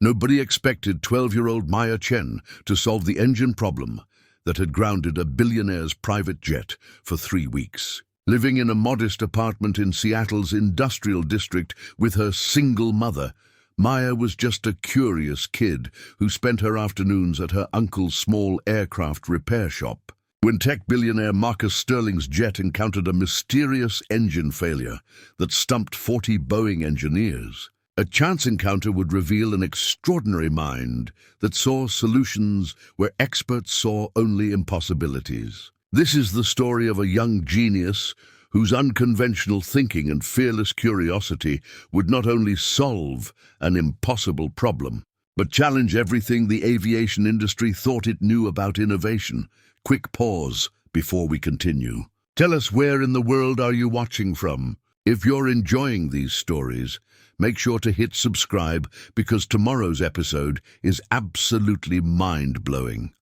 Nobody expected 12-year-old Maya Chen to solve the engine problem that had grounded a billionaire's private jet for 3 weeks. Living in a modest apartment in Seattle's industrial district with her single mother, Maya was just a curious kid who spent her afternoons at her uncle's small aircraft repair shop. When tech billionaire Marcus Sterling's jet encountered a mysterious engine failure that stumped 40 Boeing engineers, a chance encounter would reveal an extraordinary mind that saw solutions where experts saw only impossibilities. This is the story of a young genius whose unconventional thinking and fearless curiosity would not only solve an impossible problem, but challenge everything the aviation industry thought it knew about innovation. Quick pause before we continue. Tell us, where in the world are you watching from? If you're enjoying these stories, make sure to hit subscribe because tomorrow's episode is absolutely mind-blowing.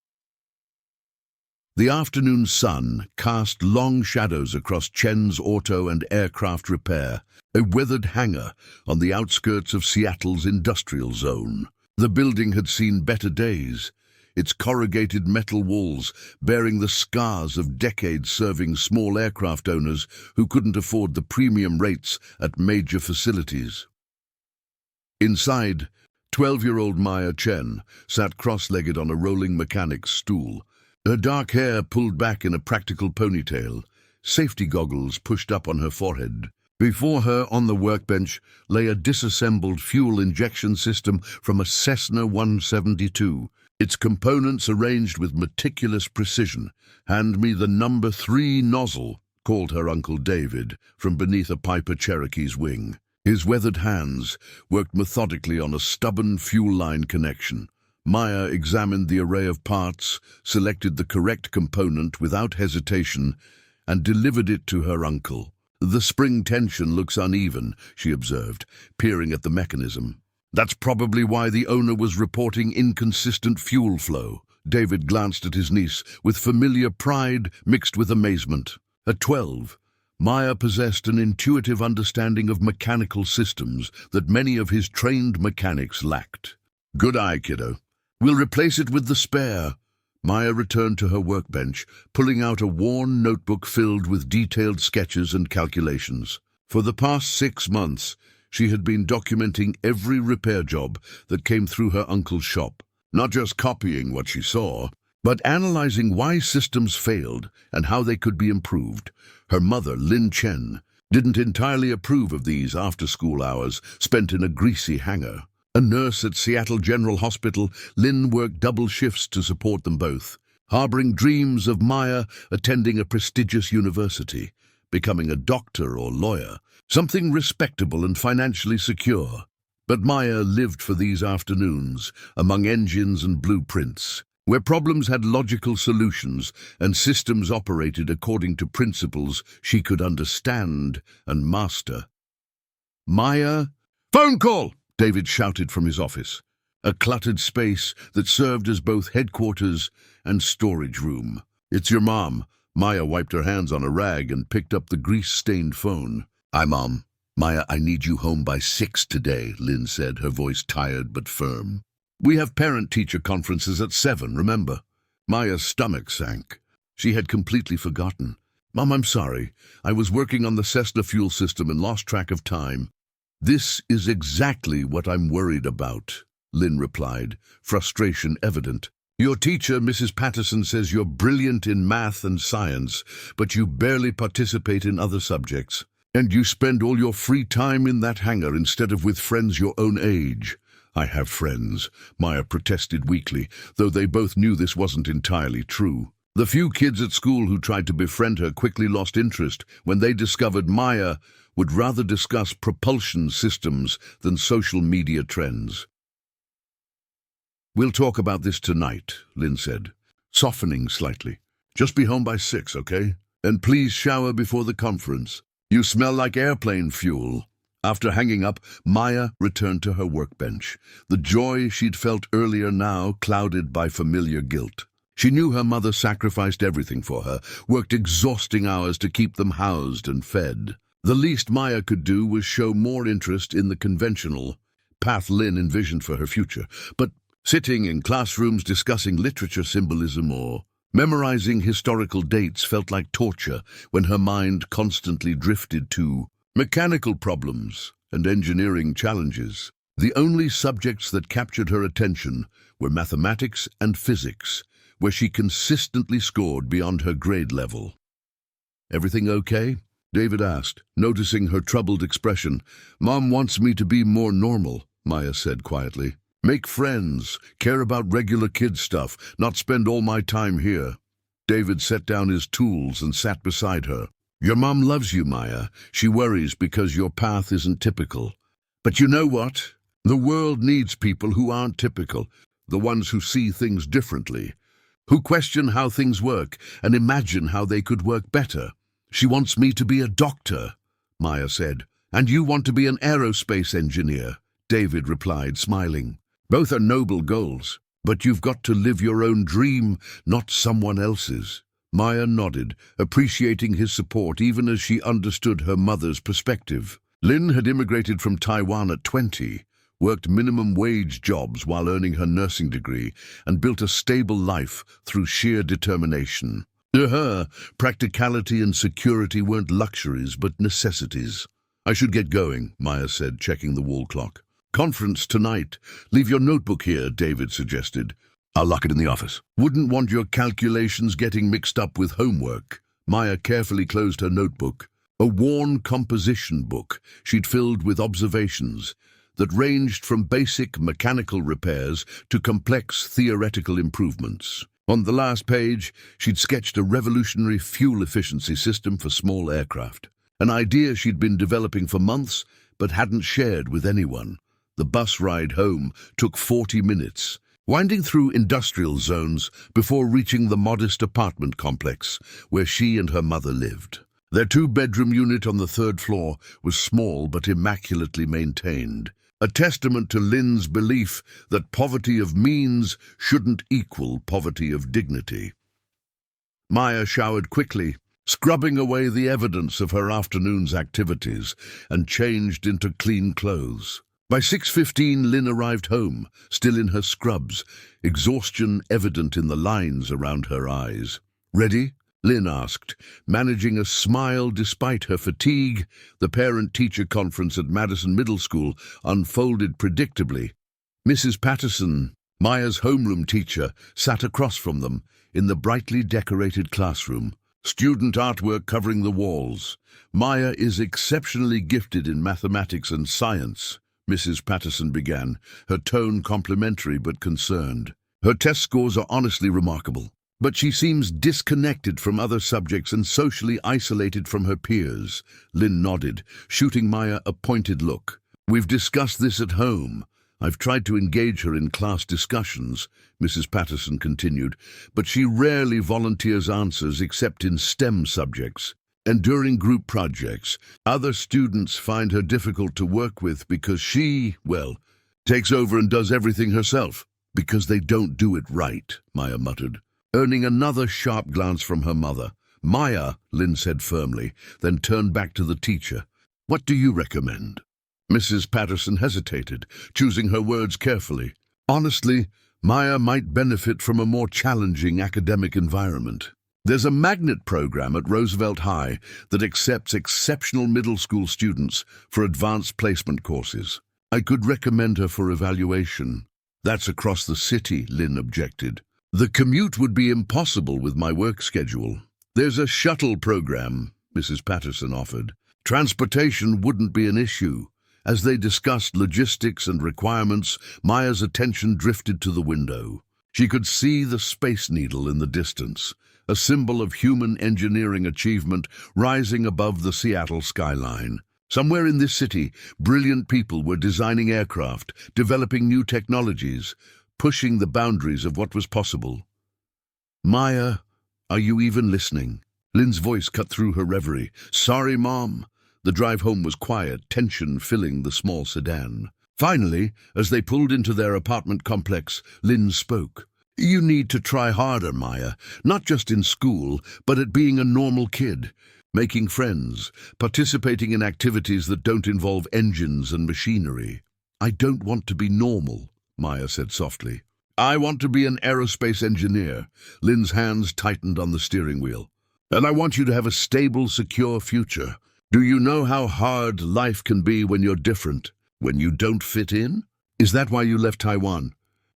The afternoon sun cast long shadows across Chen's auto and aircraft repair, a weathered hangar on the outskirts of Seattle's industrial zone. The building had seen better days, its corrugated metal walls bearing the scars of decades serving small aircraft owners who couldn't afford the premium rates at major facilities. Inside, 12-year-old Maya Chen sat cross-legged on a rolling mechanic's stool, her dark hair pulled back in a practical ponytail, safety goggles pushed up on her forehead. Before her on the workbench lay a disassembled fuel injection system from a Cessna 172, its components arranged with meticulous precision. "Hand me the number 3 nozzle," called her Uncle David from beneath a Piper Cherokee's wing. His weathered hands worked methodically on a stubborn fuel line connection. Maya examined the array of parts, selected the correct component without hesitation, and delivered it to her uncle. "The spring tension looks uneven," she observed, peering at the mechanism. "That's probably why the owner was reporting inconsistent fuel flow." David glanced at his niece with familiar pride mixed with amazement. At 12, Maya possessed an intuitive understanding of mechanical systems that many of his trained mechanics lacked. "Good eye, kiddo. We'll replace it with the spare." Maya returned to her workbench, pulling out a worn notebook filled with detailed sketches and calculations. For the past 6 months, she had been documenting every repair job that came through her uncle's shop, not just copying what she saw, but analyzing why systems failed and how they could be improved. Her mother, Lin Chen, didn't entirely approve of these after-school hours spent in a greasy hangar. A nurse at Seattle General Hospital, Lin worked double shifts to support them both, harboring dreams of Maya attending a prestigious university, becoming a doctor or lawyer, something respectable and financially secure. But Maya lived for these afternoons among engines and blueprints, where problems had logical solutions and systems operated according to principles she could understand and master. "Maya, phone call!" David shouted from his office, a cluttered space that served as both headquarters and storage room. "It's your mom." Maya wiped her hands on a rag and picked up the grease-stained phone. "Hi, Mom." "Maya, I need you home by 6 today," Lynn said, her voice tired but firm. "We have parent-teacher conferences at 7, remember?" Maya's stomach sank. She had completely forgotten. "Mom, I'm sorry. I was working on the Cessna fuel system and lost track of time." "This is exactly what I'm worried about," Lynn replied, frustration evident. "Your teacher, Mrs. Patterson, says you're brilliant in math and science, but you barely participate in other subjects. And you spend all your free time in that hangar instead of with friends your own age." "I have friends," Maya protested weakly, though they both knew this wasn't entirely true. The few kids at school who tried to befriend her quickly lost interest when they discovered Maya would rather discuss propulsion systems than social media trends. "We'll talk about this tonight," Lynn said, softening slightly. "Just be home by 6, okay? And please shower before the conference. You smell like airplane fuel." After hanging up, Maya returned to her workbench, the joy she'd felt earlier now clouded by familiar guilt. She knew her mother sacrificed everything for her, worked exhausting hours to keep them housed and fed. The least Maya could do was show more interest in the conventional, path Lynn envisioned for her future, but sitting in classrooms discussing literature symbolism or memorizing historical dates felt like torture when her mind constantly drifted to mechanical problems and engineering challenges. The only subjects that captured her attention were mathematics and physics, where she consistently scored beyond her grade level. "Everything okay?" David asked, noticing her troubled expression. "Mom wants me to be more normal," Maya said quietly. "Make friends, care about regular kid stuff, not spend all my time here." David set down his tools and sat beside her. "Your mom loves you, Maya. She worries because your path isn't typical. But you know what? The world needs people who aren't typical, the ones who see things differently, who question how things work and imagine how they could work better. She wants me to be a doctor," Maya said. "And you want to be an aerospace engineer," David replied, smiling. "Both are noble goals, but you've got to live your own dream, not someone else's." Maya nodded, appreciating his support even as she understood her mother's perspective. Lynn had immigrated from Taiwan at 20, worked minimum wage jobs while earning her nursing degree, and built a stable life through sheer determination. To her, practicality and security weren't luxuries but necessities. "I should get going," Maya said, checking the wall clock. "Conference tonight. Leave your notebook here," David suggested. "I'll lock it in the office." "Wouldn't want your calculations getting mixed up with homework." Maya carefully closed her notebook, a worn composition book she'd filled with observations that ranged from basic mechanical repairs to complex theoretical improvements. On the last page, she'd sketched a revolutionary fuel efficiency system for small aircraft, an idea she'd been developing for months but hadn't shared with anyone. The bus ride home took 40 minutes, winding through industrial zones before reaching the modest apartment complex where she and her mother lived. Their two-bedroom unit on the third floor was small but immaculately maintained, a testament to Lynn's belief that poverty of means shouldn't equal poverty of dignity. Maya showered quickly, scrubbing away the evidence of her afternoon's activities, and changed into clean clothes. By 6:15, Lynn arrived home, still in her scrubs, exhaustion evident in the lines around her eyes. "Ready?" Lynn asked, managing a smile despite her fatigue. The parent-teacher conference at Madison Middle School unfolded predictably. Mrs. Patterson, Maya's homeroom teacher, sat across from them in the brightly decorated classroom, student artwork covering the walls. "Maya is exceptionally gifted in mathematics and science," Mrs. Patterson began, her tone complimentary but concerned. "Her test scores are honestly remarkable. But she seems disconnected from other subjects and socially isolated from her peers." Lynn nodded, shooting Maya a pointed look. "We've discussed this at home. I've tried to engage her in class discussions," Mrs. Patterson continued, "but she rarely volunteers answers except in STEM subjects. And during group projects, other students find her difficult to work with because she, well, takes over and does everything herself." "Because they don't do it right," Maya muttered, earning another sharp glance from her mother. "Maya," Lynn said firmly, then turned back to the teacher. "What do you recommend?" Mrs. Patterson hesitated, choosing her words carefully. "Honestly, Maya might benefit from a more challenging academic environment. There's a magnet program at Roosevelt High that accepts exceptional middle school students for advanced placement courses. I could recommend her for evaluation." "That's across the city," Lynn objected. "The commute would be impossible with my work schedule." "There's a shuttle program," Mrs. Patterson offered. "Transportation wouldn't be an issue." As they discussed logistics and requirements, Maya's attention drifted to the window. She could see the Space Needle in the distance, a symbol of human engineering achievement rising above the Seattle skyline. Somewhere in this city, brilliant people were designing aircraft, developing new technologies, pushing the boundaries of what was possible. "Maya, are you even listening?" Lynn's voice cut through her reverie. "Sorry, Mom." The drive home was quiet, tension filling the small sedan. Finally, as they pulled into their apartment complex, Lynn spoke. "You need to try harder, Maya, not just in school, but at being a normal kid, making friends, participating in activities that don't involve engines and machinery." I don't want to be normal, Maya said softly. I want to be an aerospace engineer. Lynn's hands tightened on the steering wheel. And I want you to have a stable, secure future. Do you know how hard life can be when you're different, when you don't fit in? Is that why you left Taiwan?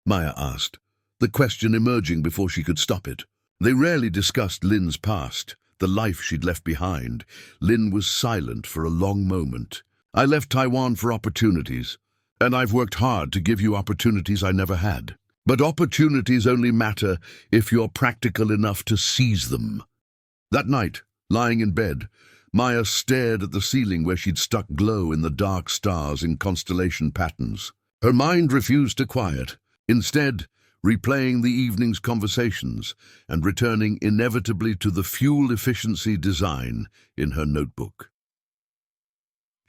Maya asked, the question emerging before she could stop it. They rarely discussed Lynn's past, the life she'd left behind. Lynn was silent for a long moment. I left Taiwan for opportunities, and I've worked hard to give you opportunities I never had. But opportunities only matter if you're practical enough to seize them. That night, lying in bed, Maya stared at the ceiling where she'd stuck glow in the dark stars in constellation patterns. Her mind refused to quiet, instead replaying the evening's conversations and returning inevitably to the fuel efficiency design in her notebook.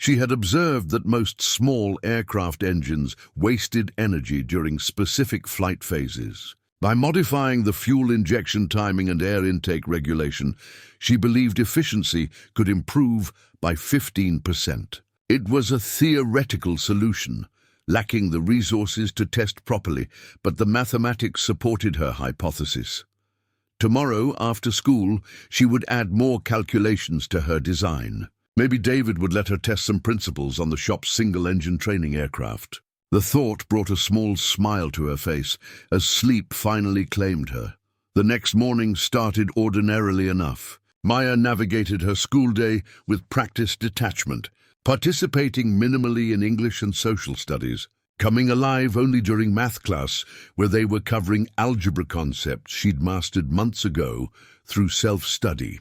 She had observed that most small aircraft engines wasted energy during specific flight phases. By modifying the fuel injection timing and air intake regulation, she believed efficiency could improve by 15%. It was a theoretical solution, lacking the resources to test properly, but the mathematics supported her hypothesis. Tomorrow, after school, she would add more calculations to her design. Maybe David would let her test some principles on the shop's single-engine training aircraft. The thought brought a small smile to her face as sleep finally claimed her. The next morning started ordinarily enough. Maya navigated her school day with practiced detachment, participating minimally in English and social studies, coming alive only during math class where they were covering algebra concepts she'd mastered months ago through self-study.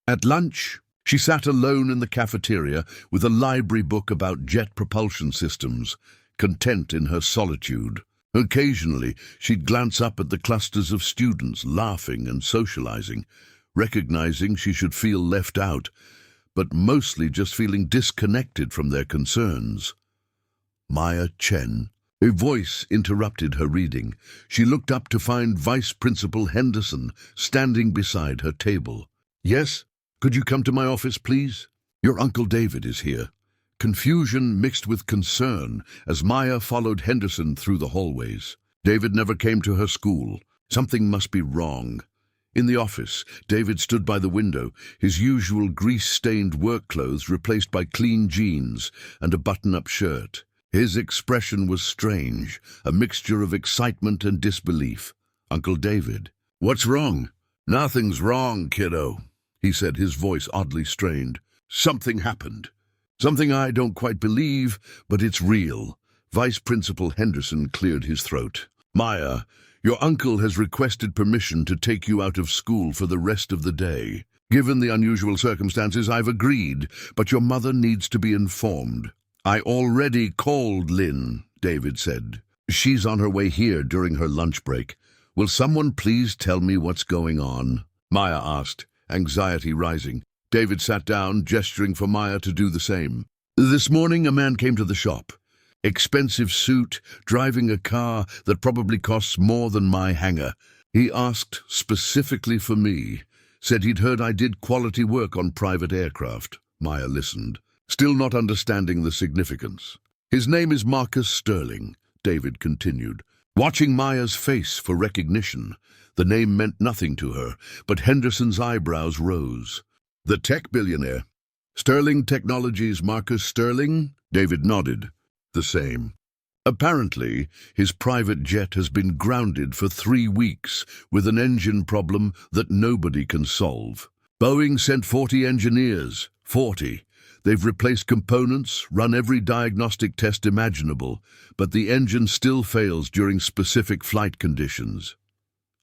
At lunch, she sat alone in the cafeteria with a library book about jet propulsion systems, content in her solitude. Occasionally, she'd glance up at the clusters of students laughing and socializing, recognizing she should feel left out, but mostly just feeling disconnected from their concerns. Maya Chen. A voice interrupted her reading. She looked up to find Vice Principal Henderson standing beside her table. Yes? Could you come to my office, please? Your Uncle David is here. Confusion mixed with concern as Maya followed Henderson through the hallways. David never came to her school. Something must be wrong. In the office, David stood by the window, his usual grease-stained work clothes replaced by clean jeans and a button-up shirt. His expression was strange, a mixture of excitement and disbelief. Uncle David. What's wrong? Nothing's wrong, kiddo, he said, his voice oddly strained. Something happened. Something I don't quite believe, but it's real. Vice Principal Henderson cleared his throat. Maya, your uncle has requested permission to take you out of school for the rest of the day. Given the unusual circumstances, I've agreed, but your mother needs to be informed. I already called Lynn, David said. She's on her way here during her lunch break. Will someone please tell me what's going on? Maya asked, anxiety rising. David sat down, gesturing for Maya to do the same. This morning, a man came to the shop. Expensive suit, driving a car that probably costs more than my hangar. He asked specifically for me, said he'd heard I did quality work on private aircraft. Maya listened, still not understanding the significance. His name is Marcus Sterling, David continued, watching Maya's face for recognition. The name meant nothing to her, but Henderson's eyebrows rose. The tech billionaire. Sterling Technologies Marcus Sterling? David nodded. The same. Apparently, his private jet has been grounded for 3 weeks with an engine problem that nobody can solve. Boeing sent 40 engineers. 40. They've replaced components, run every diagnostic test imaginable, but the engine still fails during specific flight conditions.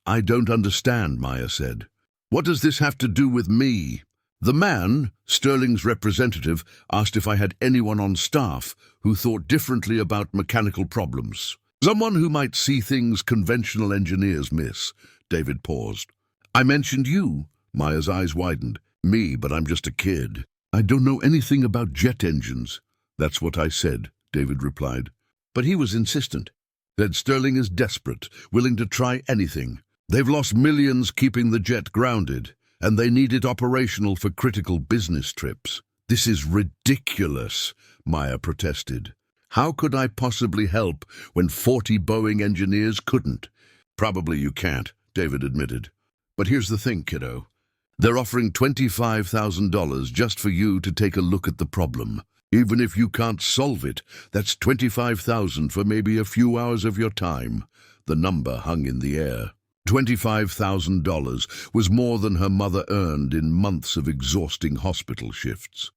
I don't understand, Maya said. What does this have to do with me? The man, Sterling's representative, asked if I had anyone on staff who thought differently about mechanical problems. Someone who might see things conventional engineers miss. David paused. I mentioned you. Maya's eyes widened. Me, but I'm just a kid. I don't know anything about jet engines. That's what I said, David replied. But he was insistent. Said Sterling is desperate, willing to try anything. They've lost millions keeping the jet grounded, and they need it operational for critical business trips. This is ridiculous, Maya protested. How could I possibly help when 40 Boeing engineers couldn't? Probably you can't, David admitted. But here's the thing, kiddo. They're offering $25,000 just for you to take a look at the problem. Even if you can't solve it, that's $25,000 for maybe a few hours of your time. The number hung in the air. $25,000 was more than her mother earned in months of exhausting hospital shifts.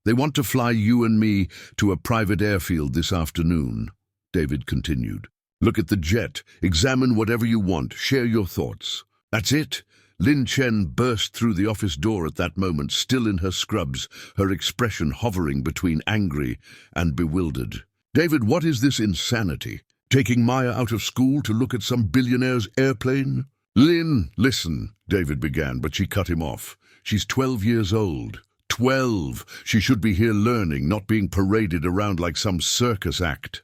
They want to fly you and me to a private airfield this afternoon, David continued. Look at the jet, examine whatever you want, share your thoughts. That's it. Lin Chen burst through the office door at that moment, still in her scrubs, her expression hovering between angry and bewildered. David, what is this insanity? Taking Maya out of school to look at some billionaire's airplane? Lin, listen, David began, but she cut him off. She's 12 years old. 12. She should be here learning, not being paraded around like some circus act.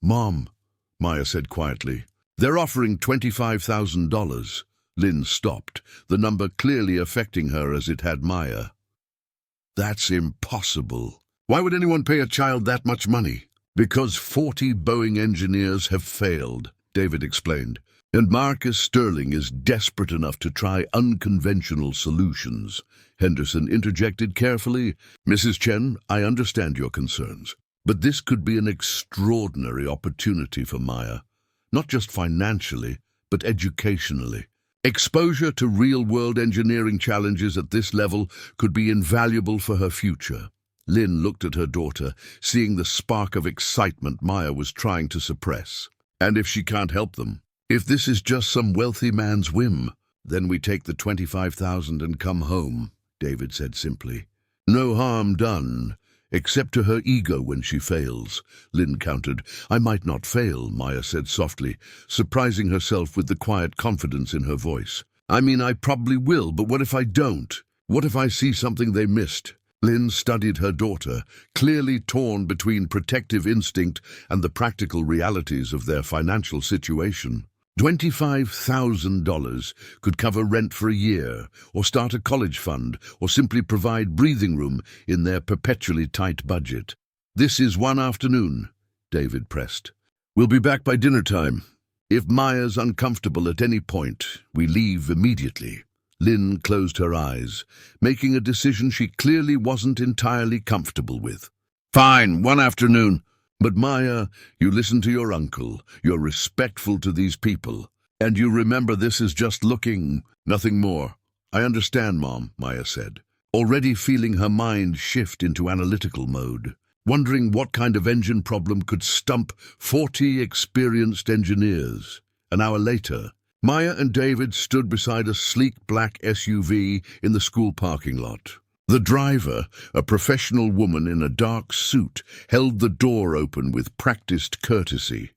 Mom, Maya said quietly, they're offering $25,000. Lin stopped, the number clearly affecting her as it had Maya. That's impossible. Why would anyone pay a child that much money? Because 40 Boeing engineers have failed, David explained, and Marcus Sterling is desperate enough to try unconventional solutions. Henderson interjected carefully, Mrs. Chen, I understand your concerns, but this could be an extraordinary opportunity for Maya, not just financially, but educationally. Exposure to real-world engineering challenges at this level could be invaluable for her future. Lin looked at her daughter, seeing the spark of excitement Maya was trying to suppress. And if she can't help them? If this is just some wealthy man's whim, then we take the $25,000 and come home, David said simply. No harm done, except to her ego when she fails, Lin countered. I might not fail, Maya said softly, surprising herself with the quiet confidence in her voice. I mean, I probably will, but what if I don't? What if I see something they missed? Lin studied her daughter, clearly torn between protective instinct and the practical realities of their financial situation. $25,000 could cover rent for a year, or start a college fund, or simply provide breathing room in their perpetually tight budget. This is one afternoon, David pressed. We'll be back by dinner time. If Maya's uncomfortable at any point, we leave immediately. Lin closed her eyes, making a decision she clearly wasn't entirely comfortable with. Fine, one afternoon. But Maya, you listen to your uncle, you're respectful to these people, and you remember this is just looking, nothing more. I understand, Mom, Maya said, already feeling her mind shift into analytical mode, wondering what kind of engine problem could stump 40 experienced engineers. An hour later, Maya and David stood beside a sleek black SUV in the school parking lot. The driver, a professional woman in a dark suit, held the door open with practiced courtesy.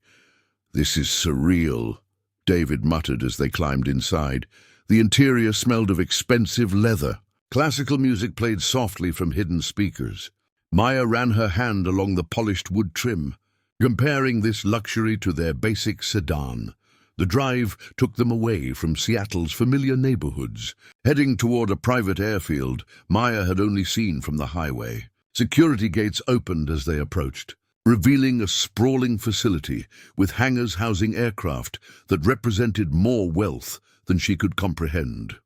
This is surreal, David muttered as they climbed inside. The interior smelled of expensive leather. Classical music played softly from hidden speakers. Maya ran her hand along the polished wood trim, comparing this luxury to their basic sedan. The drive took them away from Seattle's familiar neighborhoods, heading toward a private airfield Maya had only seen from the highway. Security gates opened as they approached, revealing a sprawling facility with hangars housing aircraft that represented more wealth than she could comprehend.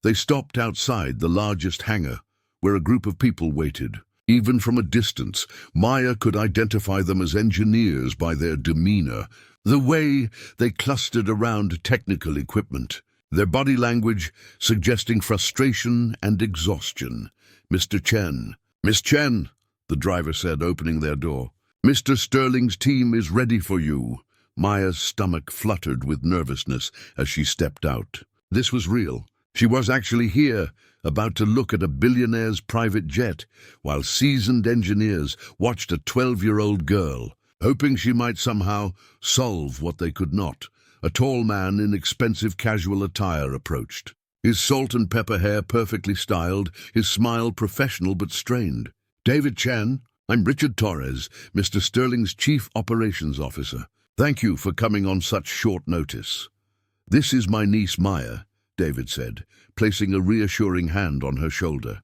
They stopped outside the largest hangar, where a group of people waited. Even from a distance, Maya could identify them as engineers by their demeanor, the way they clustered around technical equipment, their body language suggesting frustration and exhaustion. Mr. Chen. Miss Chen, the driver said, opening their door. Mr. Sterling's team is ready for you. Maya's stomach fluttered with nervousness as she stepped out. This was real. She was actually here, about to look at a billionaire's private jet, while seasoned engineers watched a 12-year-old girl, hoping she might somehow solve what they could not. A tall man in expensive casual attire approached, his salt and pepper hair perfectly styled, his smile professional but strained. David Chen, I'm Richard Torres, Mr. Sterling's Chief Operations Officer. Thank you for coming on such short notice. This is my niece Maya, David said, placing a reassuring hand on her shoulder.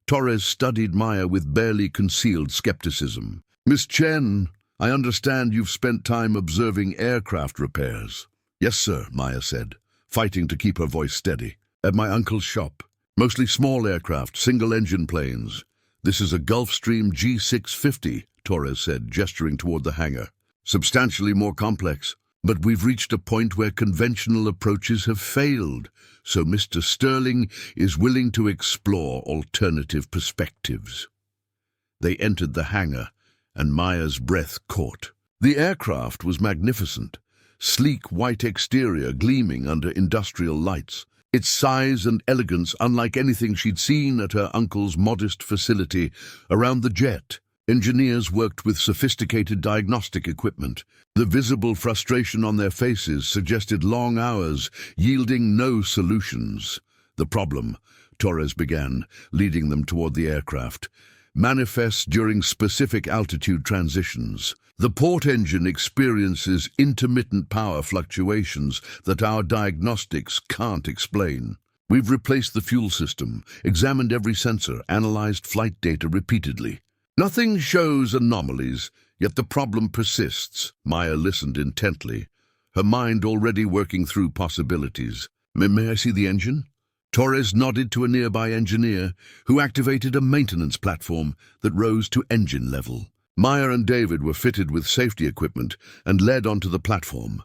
Torres studied Maya with barely concealed skepticism. Miss Chen, I understand you've spent time observing aircraft repairs. Yes, sir, Maya said, fighting to keep her voice steady. At my uncle's shop. Mostly small aircraft, single-engine planes. This is a Gulfstream G650, Torres said, gesturing toward the hangar. Substantially more complex. But we've reached a point where conventional approaches have failed, so Mr. Sterling is willing to explore alternative perspectives. They entered the hangar, and Maya's breath caught. The aircraft was magnificent, sleek white exterior gleaming under industrial lights, its size and elegance unlike anything she'd seen at her uncle's modest facility. Around the jet, engineers worked with sophisticated diagnostic equipment. The visible frustration on their faces suggested long hours, yielding no solutions. The problem, Torres began, leading them toward the aircraft, manifests during specific altitude transitions. The port engine experiences intermittent power fluctuations that our diagnostics can't explain. We've replaced the fuel system, examined every sensor, analyzed flight data repeatedly. Nothing shows anomalies, yet the problem persists. Maya listened intently, her mind already working through possibilities. May I see the engine? Torres nodded to a nearby engineer, who activated a maintenance platform that rose to engine level. Maya and David were fitted with safety equipment and led onto the platform.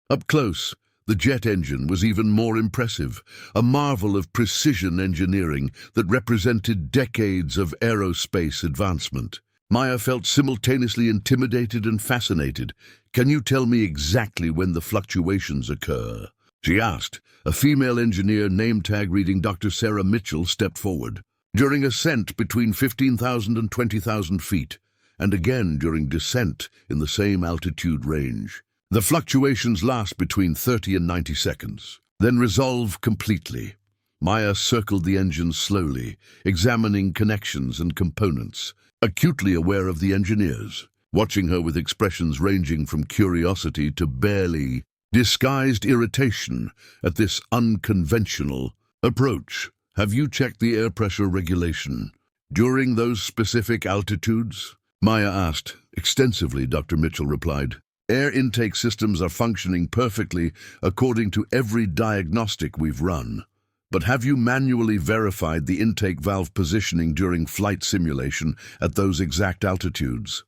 Up close, the jet engine was even more impressive, a marvel of precision engineering that represented decades of aerospace advancement. Maya felt simultaneously intimidated and fascinated. Can you tell me exactly when the fluctuations occur? She asked. A female engineer, name tag reading Dr. Sarah Mitchell, stepped forward. During ascent between 15,000 and 20,000 feet, and again during descent in the same altitude range. The fluctuations last between 30 and 90 seconds, then resolve completely. Maya circled the engine slowly, examining connections and components, acutely aware of the engineers, watching her with expressions ranging from curiosity to barely disguised irritation at this unconventional approach. Have you checked the air pressure regulation during those specific altitudes? Maya asked. Extensively, Dr. Mitchell replied. Air intake systems are functioning perfectly according to every diagnostic we've run. But have you manually verified the intake valve positioning during flight simulation at those exact altitudes?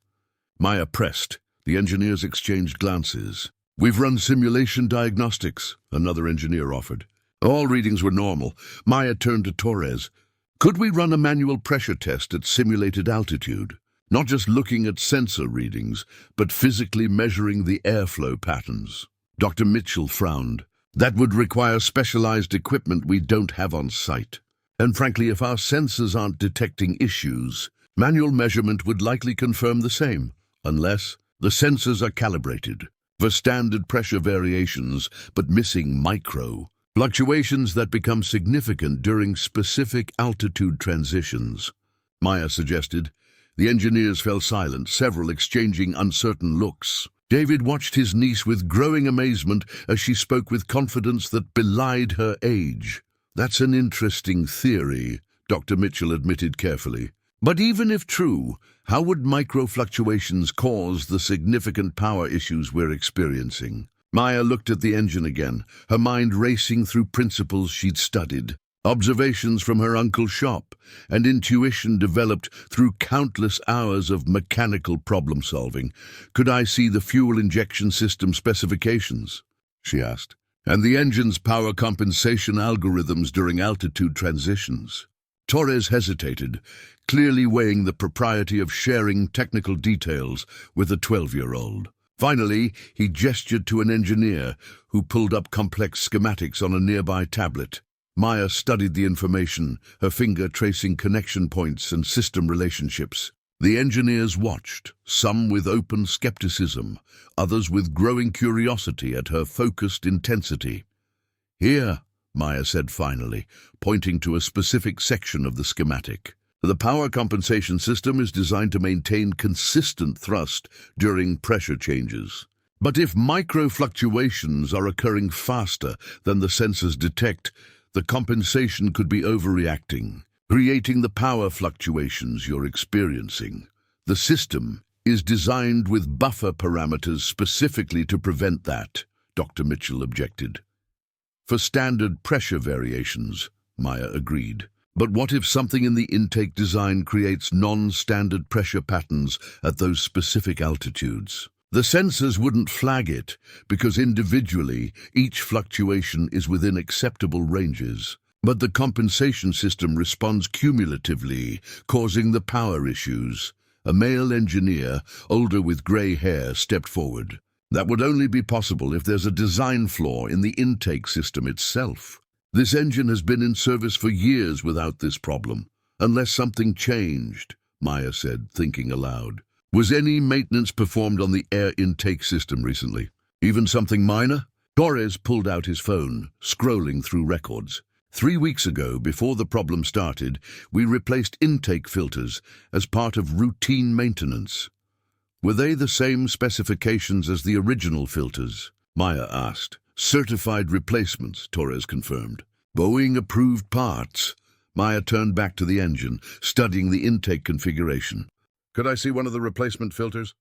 Maya pressed. The engineers exchanged glances. We've run simulation diagnostics, another engineer offered. All readings were normal. Maya turned to Torres. Could we run a manual pressure test at simulated altitude? Not just looking at sensor readings, but physically measuring the airflow patterns. Dr. Mitchell frowned. That would require specialized equipment we don't have on site. And frankly, if our sensors aren't detecting issues, manual measurement would likely confirm the same, unless the sensors are calibrated for standard pressure variations, but missing micro fluctuations that become significant during specific altitude transitions. Maya suggested. The engineers fell silent, several exchanging uncertain looks. David watched his niece with growing amazement as she spoke with confidence that belied her age. That's an interesting theory, Dr. Mitchell admitted carefully. But even if true, how would micro-fluctuations cause the significant power issues we're experiencing? Maya looked at the engine again, her mind racing through principles she'd studied. Observations from her uncle's shop, and intuition developed through countless hours of mechanical problem-solving. Could I see the fuel injection system specifications? She asked. And the engine's power compensation algorithms during altitude transitions. Torres hesitated, clearly weighing the propriety of sharing technical details with a 12-year-old. Finally, he gestured to an engineer who pulled up complex schematics on a nearby tablet. Maya studied the information, her finger tracing connection points and system relationships. The engineers watched, some with open skepticism, others with growing curiosity at her focused intensity. Here, Maya said finally, pointing to a specific section of the schematic. The power compensation system is designed to maintain consistent thrust during pressure changes. But if micro-fluctuations are occurring faster than the sensors detect, the compensation could be overreacting, creating the power fluctuations you're experiencing. The system is designed with buffer parameters specifically to prevent that, Dr. Mitchell objected. For standard pressure variations, Maya agreed. But what if something in the intake design creates non-standard pressure patterns at those specific altitudes? The sensors wouldn't flag it, because individually, each fluctuation is within acceptable ranges. But the compensation system responds cumulatively, causing the power issues. A male engineer, older with grey hair, stepped forward. That would only be possible if there's a design flaw in the intake system itself. This engine has been in service for years without this problem, unless something changed, Maya said, thinking aloud. Was any maintenance performed on the air intake system recently? Even something minor? Torres pulled out his phone, scrolling through records. 3 weeks ago, before the problem started, we replaced intake filters as part of routine maintenance. Were they the same specifications as the original filters? Maya asked. Certified replacements, Torres confirmed. Boeing-approved parts. Maya turned back to the engine, studying the intake configuration. Could I see one of the replacement filters?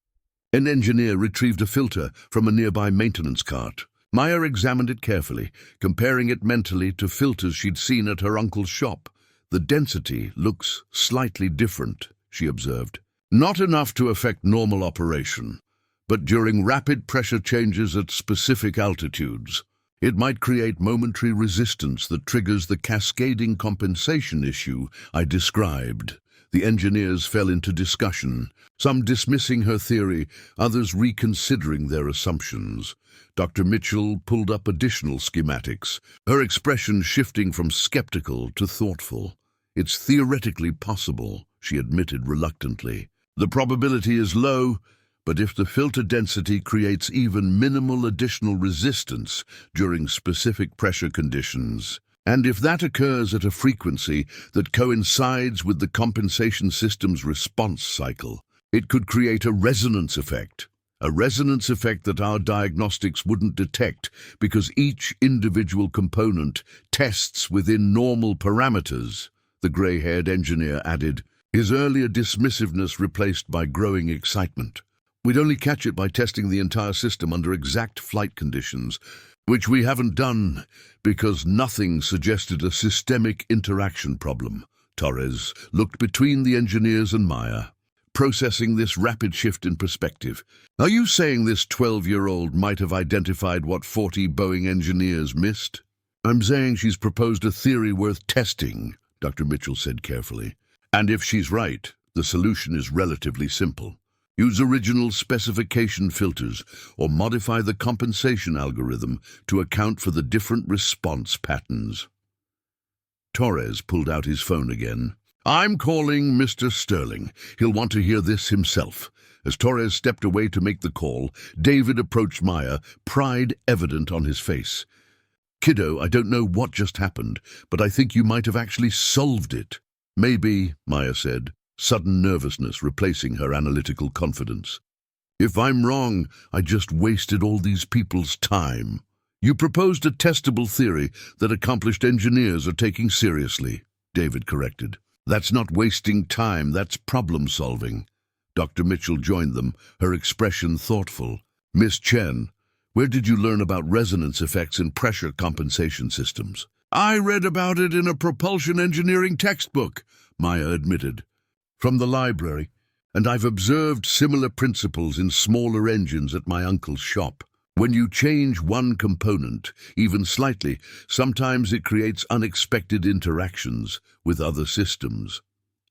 An engineer retrieved a filter from a nearby maintenance cart. Maya examined it carefully, comparing it mentally to filters she'd seen at her uncle's shop. The density looks slightly different, she observed. Not enough to affect normal operation, but during rapid pressure changes at specific altitudes, it might create momentary resistance that triggers the cascading compensation issue I described. The engineers fell into discussion, some dismissing her theory, others reconsidering their assumptions. Dr. Mitchell pulled up additional schematics, her expression shifting from skeptical to thoughtful. It's theoretically possible, she admitted reluctantly. The probability is low, but if the filter density creates even minimal additional resistance during specific pressure conditions, and if that occurs at a frequency that coincides with the compensation system's response cycle, it could create a resonance effect that our diagnostics wouldn't detect because each individual component tests within normal parameters, the grey-haired engineer added, his earlier dismissiveness replaced by growing excitement. We'd only catch it by testing the entire system under exact flight conditions, which we haven't done because nothing suggested a systemic interaction problem. Torres looked between the engineers and Maya, processing this rapid shift in perspective. Are you saying this 12-year-old might have identified what 40 Boeing engineers missed? I'm saying she's proposed a theory worth testing, Dr. Mitchell said carefully. And if she's right, the solution is relatively simple. Use original specification filters or modify the compensation algorithm to account for the different response patterns. Torres pulled out his phone again. I'm calling Mr. Sterling. He'll want to hear this himself. As Torres stepped away to make the call, David approached Maya, pride evident on his face. Kiddo, I don't know what just happened, but I think you might have actually solved it. Maybe, Maya said, sudden nervousness replacing her analytical confidence. If I'm wrong, I just wasted all these people's time. You proposed a testable theory that accomplished engineers are taking seriously, David corrected. That's not wasting time, that's problem solving. Dr. Mitchell joined them, her expression thoughtful. Miss Chen, where did you learn about resonance effects in pressure compensation systems? I read about it in a propulsion engineering textbook, Maya admitted. From the library, and I've observed similar principles in smaller engines at my uncle's shop. When you change one component, even slightly, sometimes it creates unexpected interactions with other systems.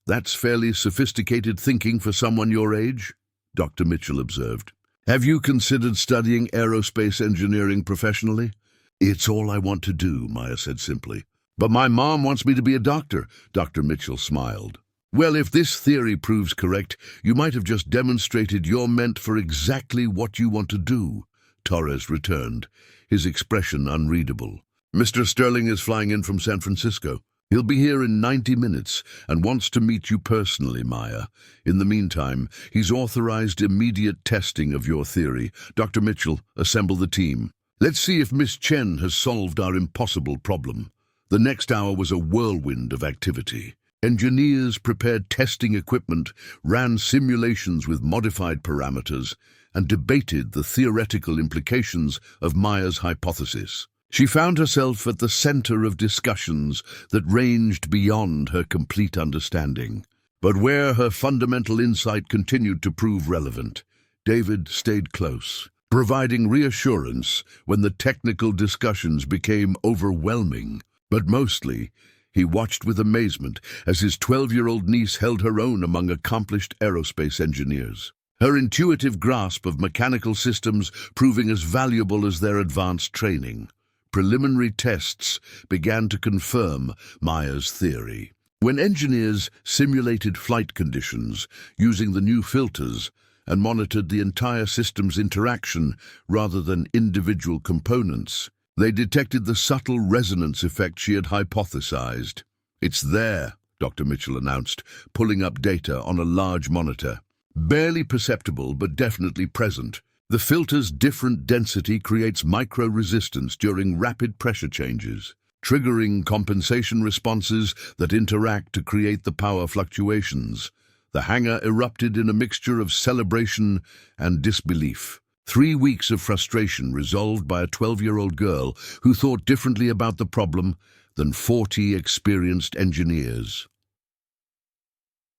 That's fairly sophisticated thinking for someone your age, Dr. Mitchell observed. Have you considered studying aerospace engineering professionally? It's all I want to do, Maya said simply. But my mom wants me to be a doctor, Dr. Mitchell smiled. Well, if this theory proves correct, you might have just demonstrated you're meant for exactly what you want to do, Torres returned, his expression unreadable. Mr. Sterling is flying in from San Francisco. He'll be here in 90 minutes and wants to meet you personally, Maya. In the meantime, he's authorized immediate testing of your theory. Dr. Mitchell, assemble the team. Let's see if Miss Chen has solved our impossible problem. The next hour was a whirlwind of activity. Engineers prepared testing equipment, ran simulations with modified parameters, and debated the theoretical implications of Maya's hypothesis. She found herself at the center of discussions that ranged beyond her complete understanding. But where her fundamental insight continued to prove relevant, David stayed close, providing reassurance when the technical discussions became overwhelming. But mostly, he watched with amazement as his 12-year-old niece held her own among accomplished aerospace engineers. Her intuitive grasp of mechanical systems proving as valuable as their advanced training. Preliminary tests began to confirm Maya's theory. When engineers simulated flight conditions using the new filters and monitored the entire system's interaction rather than individual components, they detected the subtle resonance effect she had hypothesized. "It's there," Dr. Mitchell announced, pulling up data on a large monitor. "Barely perceptible, but definitely present. The filter's different density creates micro-resistance during rapid pressure changes, triggering compensation responses that interact to create the power fluctuations." The hangar erupted in a mixture of celebration and disbelief. 3 weeks of frustration resolved by a 12-year-old girl who thought differently about the problem than 40 experienced engineers.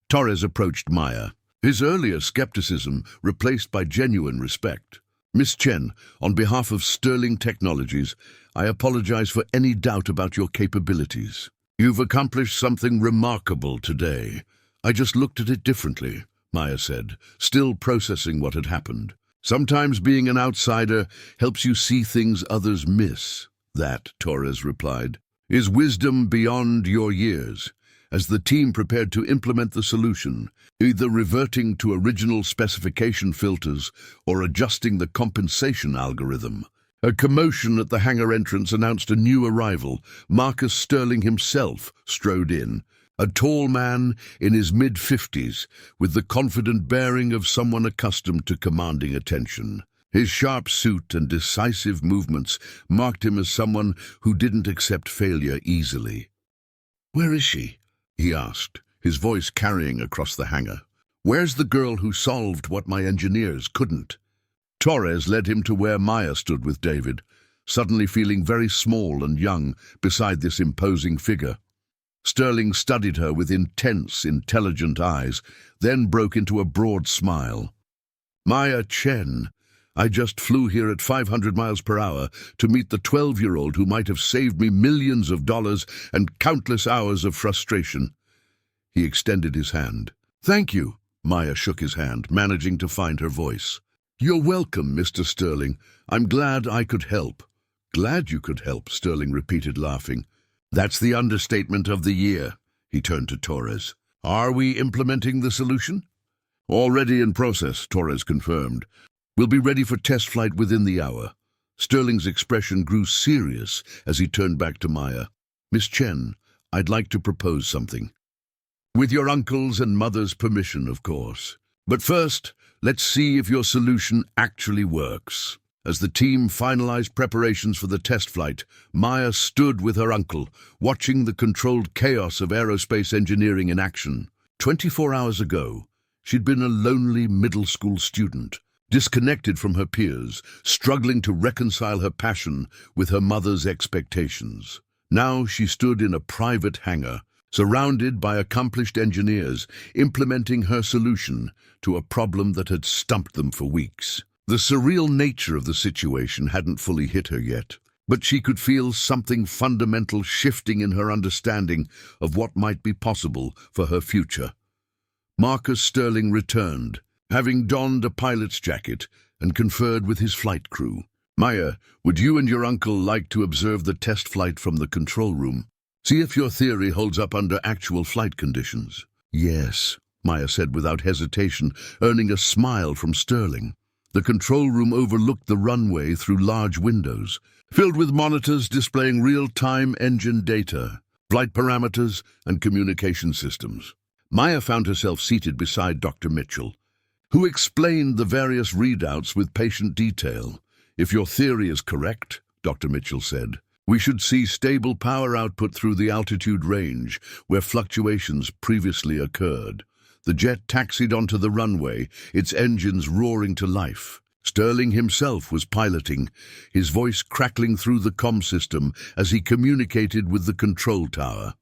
Torres approached Maya, his earlier skepticism replaced by genuine respect. "Miss Chen, on behalf of Sterling Technologies, I apologize for any doubt about your capabilities. You've accomplished something remarkable today. I just looked at it differently," Maya said, still processing what had happened. "Sometimes being an outsider helps you see things others miss." "That," Torres replied, "is wisdom beyond your years." As the team prepared to implement the solution, either reverting to original specification filters or adjusting the compensation algorithm, a commotion at the hangar entrance announced a new arrival. Marcus Sterling himself strode in, a tall man in his mid-50s, with the confident bearing of someone accustomed to commanding attention. His sharp suit and decisive movements marked him as someone who didn't accept failure easily. "Where is she?" he asked, his voice carrying across the hangar. "Where's the girl who solved what my engineers couldn't?" Torres led him to where Maya stood with David, suddenly feeling very small and young beside this imposing figure. Sterling studied her with intense, intelligent eyes, then broke into a broad smile. "Maya Chen, I just flew here at 500 miles per hour to meet the 12-year-old who might have saved me millions of dollars and countless hours of frustration." He extended his hand. "Thank you." Maya shook his hand, managing to find her voice. "You're welcome, Mr. Sterling. I'm glad I could help." "Glad you could help," Sterling repeated, laughing. "That's the understatement of the year." He turned to Torres. "Are we implementing the solution?" "Already in process," Torres confirmed. "We'll be ready for test flight within the hour." Sterling's expression grew serious as he turned back to Maya. "Miss Chen, I'd like to propose something. With your uncle's and mother's permission, of course. But first, let's see if your solution actually works." As the team finalized preparations for the test flight, Maya stood with her uncle, watching the controlled chaos of aerospace engineering in action. 24 hours ago, she'd been a lonely middle school student, disconnected from her peers, struggling to reconcile her passion with her mother's expectations. Now she stood in a private hangar, surrounded by accomplished engineers, implementing her solution to a problem that had stumped them for weeks. The surreal nature of the situation hadn't fully hit her yet, but she could feel something fundamental shifting in her understanding of what might be possible for her future. Marcus Sterling returned, having donned a pilot's jacket, and conferred with his flight crew. "Maya, would you and your uncle like to observe the test flight from the control room? See if your theory holds up under actual flight conditions." "Yes," Maya said without hesitation, earning a smile from Sterling. The control room overlooked the runway through large windows, filled with monitors displaying real-time engine data, flight parameters, and communication systems. Maya found herself seated beside Dr. Mitchell, who explained the various readouts with patient detail. "If your theory is correct," Dr. Mitchell said, We should see stable power output through the altitude range, where fluctuations previously occurred. The jet taxied onto the runway, its engines roaring to life. Sterling himself was piloting, his voice crackling through the comm system as he communicated with the control tower.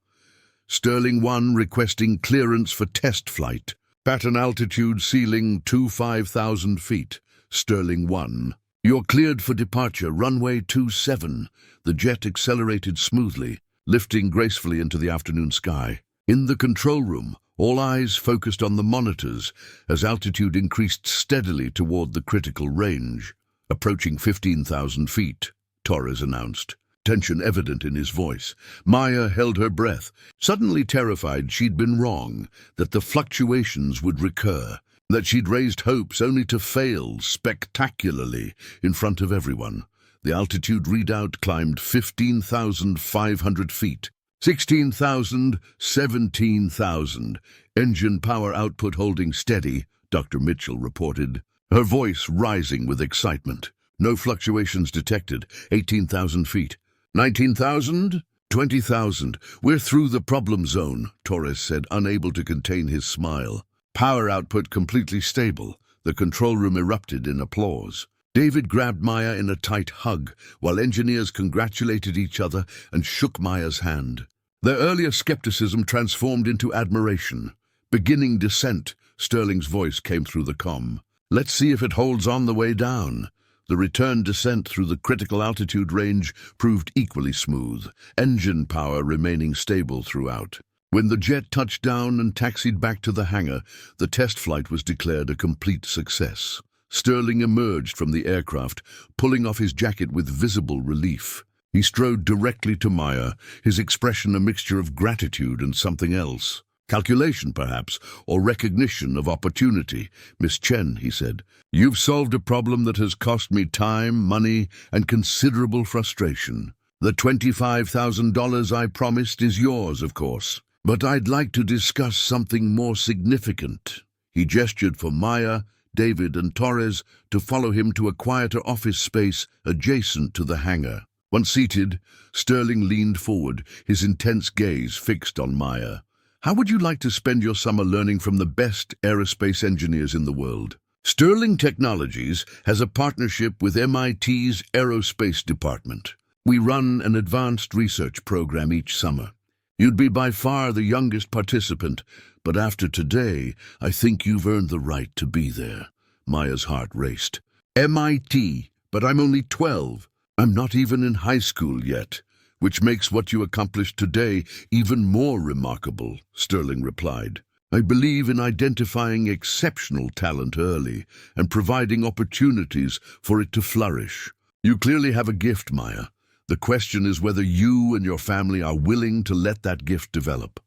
Sterling 1 requesting clearance for test flight. Pattern altitude ceiling 25,000 feet. Sterling 1. You're cleared for departure, runway 27. The jet accelerated smoothly, lifting gracefully into the afternoon sky. In the control room, all eyes focused on the monitors as altitude increased steadily toward the critical range. Approaching 15,000 feet, Torres announced, tension evident in his voice. Maya held her breath, suddenly terrified she'd been wrong, that the fluctuations would recur, that she'd raised hopes only to fail spectacularly in front of everyone. The altitude readout climbed 15,500 feet. 16,000, 17,000. Engine power output holding steady, Dr. Mitchell reported, her voice rising with excitement. No fluctuations detected. 18,000 feet. 19,000? 20,000. We're through the problem zone, Torres said, unable to contain his smile. Power output completely stable. The control room erupted in applause. David grabbed Maya in a tight hug, while engineers congratulated each other and shook Maya's hand. Their earlier skepticism transformed into admiration. Beginning descent, Sterling's voice came through the comm. Let's see if it holds on the way down. The return descent through the critical altitude range proved equally smooth, engine power remaining stable throughout. When the jet touched down and taxied back to the hangar, the test flight was declared a complete success. Sterling emerged from the aircraft, pulling off his jacket with visible relief. He strode directly to Maya, his expression a mixture of gratitude and something else. Calculation, perhaps, or recognition of opportunity. Miss Chen, he said, you've solved a problem that has cost me time, money, and considerable frustration. The $25,000 I promised is yours, of course. But I'd like to discuss something more significant. He gestured for Maya, David, and Torres to follow him to a quieter office space adjacent to the hangar. Once seated, Sterling leaned forward, his intense gaze fixed on Maya. How would you like to spend your summer learning from the best aerospace engineers in the world? Sterling Technologies has a partnership with MIT's Aerospace Department. We run an advanced research program each summer. You'd be by far the youngest participant, but after today, I think you've earned the right to be there. Maya's heart raced. MIT, but I'm only 12. I'm not even in high school yet, which makes what you accomplished today even more remarkable, Sterling replied. I believe in identifying exceptional talent early and providing opportunities for it to flourish. You clearly have a gift, Maya. The question is whether you and your family are willing to let that gift develop.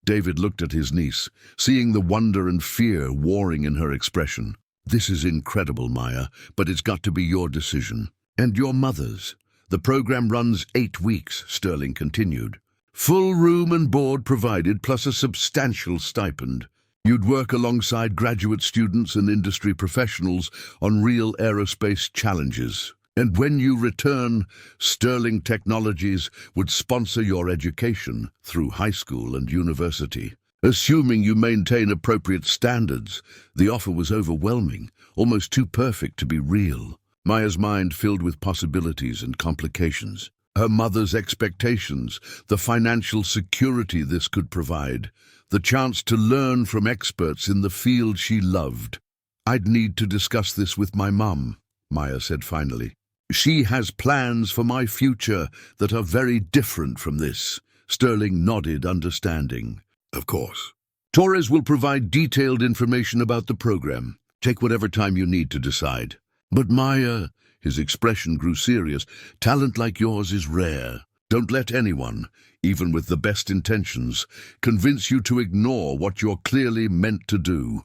David looked at his niece, seeing the wonder and fear warring in her expression. This is incredible, Maya, but it's got to be your decision. And your mother's. The program runs 8 weeks, Sterling continued. Full room and board provided, plus a substantial stipend. You'd work alongside graduate students and industry professionals on real aerospace challenges. And when you return, Sterling Technologies would sponsor your education through high school and university. Assuming you maintain appropriate standards, the offer was overwhelming, almost too perfect to be real. Maya's mind filled with possibilities and complications. Her mother's expectations, the financial security this could provide, the chance to learn from experts in the field she loved. I'd need to discuss this with my mum, Maya said finally. She has plans for my future that are very different from this. Sterling nodded, understanding. Of course. Torres will provide detailed information about the program. Take whatever time you need to decide. But Maya, his expression grew serious, talent like yours is rare. Don't let anyone, even with the best intentions, convince you to ignore what you're clearly meant to do.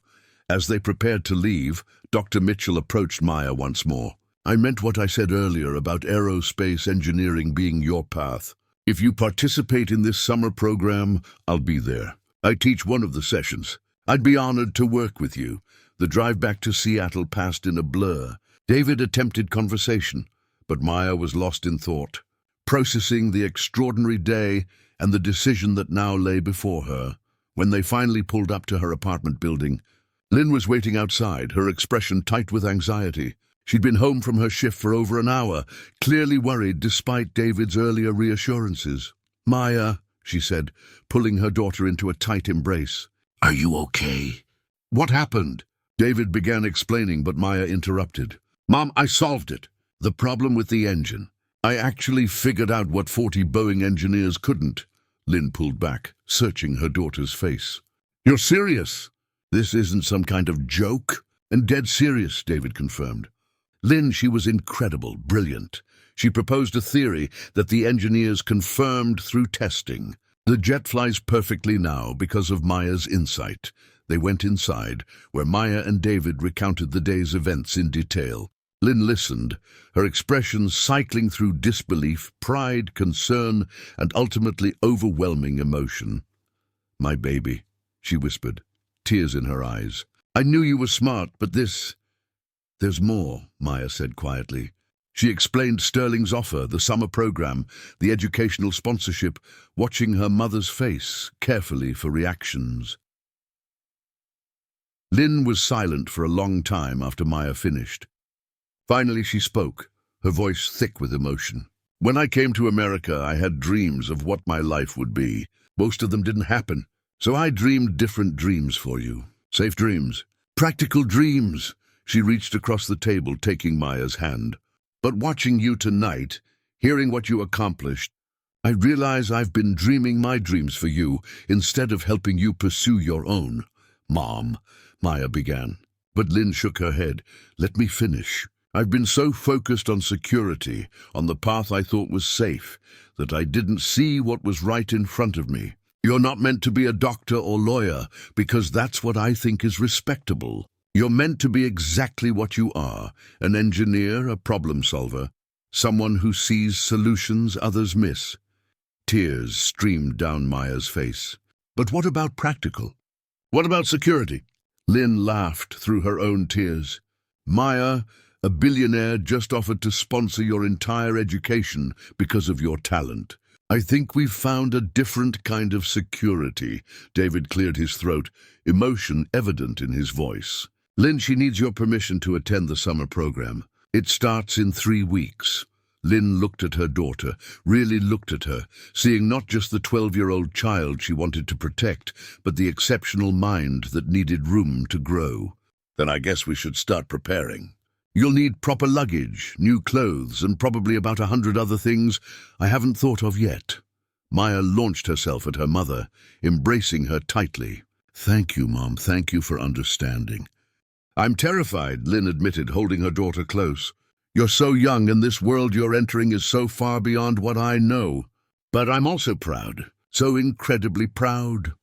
As they prepared to leave, Dr. Mitchell approached Maya once more. I meant what I said earlier about aerospace engineering being your path. If you participate in this summer program, I'll be there. I teach one of the sessions. I'd be honored to work with you. The drive back to Seattle passed in a blur. David attempted conversation, but Maya was lost in thought. processing the extraordinary day and the decision that now lay before her. When they finally pulled up to her apartment building, Lynn was waiting outside, her expression tight with anxiety. She'd been home from her shift for over an hour, clearly worried despite David's earlier reassurances. "Maya," she said, pulling her daughter into a tight embrace. "Are you okay?" "What happened?" David began explaining, but Maya interrupted. "Mom, I solved it. The problem with the engine. I actually figured out what 40 Boeing engineers couldn't." Lynn pulled back, searching her daughter's face. "You're serious? This isn't some kind of joke?" "And dead serious," David confirmed. Lynn, she was incredible, brilliant. She proposed a theory that the engineers confirmed through testing. The jet flies perfectly now because of Maya's insight. They went inside, where Maya and David recounted the day's events in detail. Lynn listened, her expressions cycling through disbelief, pride, concern, and ultimately overwhelming emotion. "My baby," she whispered, tears in her eyes. "I knew you were smart, but there's more," Maya said quietly. She explained Sterling's offer, the summer program, the educational sponsorship, watching her mother's face carefully for reactions. Lynn was silent for a long time after Maya finished. Finally she spoke, her voice thick with emotion. "When I came to America, I had dreams of what my life would be. Most of them didn't happen, so I dreamed different dreams for you. Safe dreams. Practical dreams." She reached across the table, taking Maya's hand. "But watching you tonight, hearing what you accomplished, I realize I've been dreaming my dreams for you instead of helping you pursue your own." "Mom," Maya began. But Lynn shook her head. "Let me finish. I've been so focused on security, on the path I thought was safe, that I didn't see what was right in front of me. You're not meant to be a doctor or lawyer, because that's what I think is respectable. You're meant to be exactly what you are, an engineer, a problem solver, someone who sees solutions others miss." Tears streamed down Maya's face. "But what about practical? What about security?" Lynn laughed through her own tears. "Maya, a billionaire just offered to sponsor your entire education because of your talent. I think we've found a different kind of security." David cleared his throat, emotion evident in his voice. "Lynn, she needs your permission to attend the summer program. It starts in 3 weeks. Lynn looked at her daughter, really looked at her, seeing not just the 12-year-old child she wanted to protect, but the exceptional mind that needed room to grow. "Then I guess we should start preparing. You'll need proper luggage, new clothes, and probably about 100 other things I haven't thought of yet." Maya launched herself at her mother, embracing her tightly. "Thank you, Mom. Thank you for understanding." "I'm terrified," Lynn admitted, holding her daughter close. "You're so young, and this world you're entering is so far beyond what I know. But I'm also proud, so incredibly proud."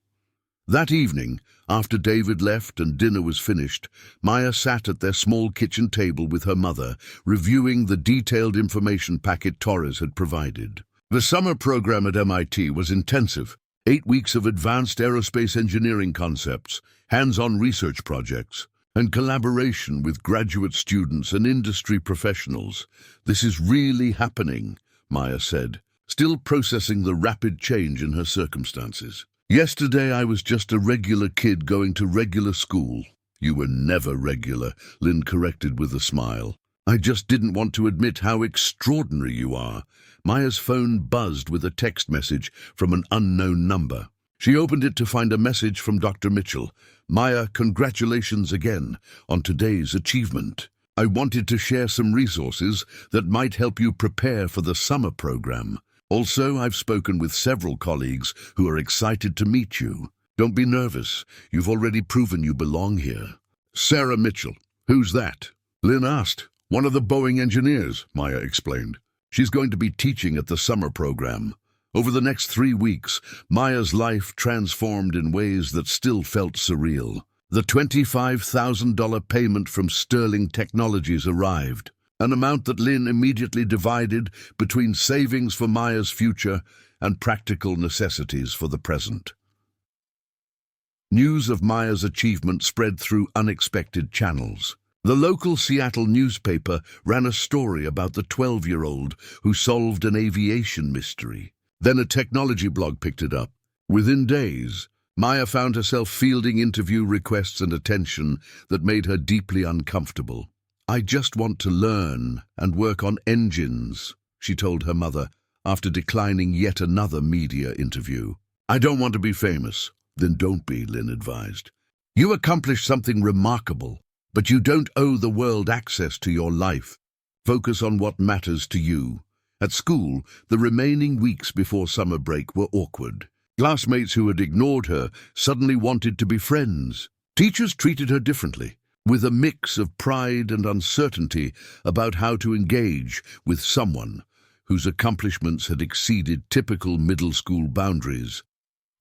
That evening, after David left and dinner was finished, Maya sat at their small kitchen table with her mother, reviewing the detailed information packet Torres had provided. The summer program at MIT was intensive. 8 weeks of advanced aerospace engineering concepts, hands-on research projects, and collaboration with graduate students and industry professionals. "This is really happening," Maya said, still processing the rapid change in her circumstances. "Yesterday I was just a regular kid going to regular school." "You were never regular," Lynn corrected with a smile. "I just didn't want to admit how extraordinary you are." Maya's phone buzzed with a text message from an unknown number. She opened it to find a message from Dr. Mitchell. "Maya, congratulations again on today's achievement. I wanted to share some resources that might help you prepare for the summer program. Also, I've spoken with several colleagues who are excited to meet you. Don't be nervous. You've already proven you belong here." "Sarah Mitchell. Who's that?" Lynn asked. "One of the Boeing engineers," Maya explained. "She's going to be teaching at the summer program." Over the next 3 weeks, Maya's life transformed in ways that still felt surreal. The $25,000 payment from Sterling Technologies arrived, an amount that Lynn immediately divided between savings for Maya's future and practical necessities for the present. News of Maya's achievement spread through unexpected channels. The local Seattle newspaper ran a story about the 12-year-old who solved an aviation mystery. Then a technology blog picked it up. Within days, Maya found herself fielding interview requests and attention that made her deeply uncomfortable. "I just want to learn and work on engines," she told her mother after declining yet another media interview. "I don't want to be famous." "Then don't be," Lynn advised. "You accomplished something remarkable, but you don't owe the world access to your life. Focus on what matters to you." At school, the remaining weeks before summer break were awkward. Classmates who had ignored her suddenly wanted to be friends. Teachers treated her differently, with a mix of pride and uncertainty about how to engage with someone whose accomplishments had exceeded typical middle school boundaries.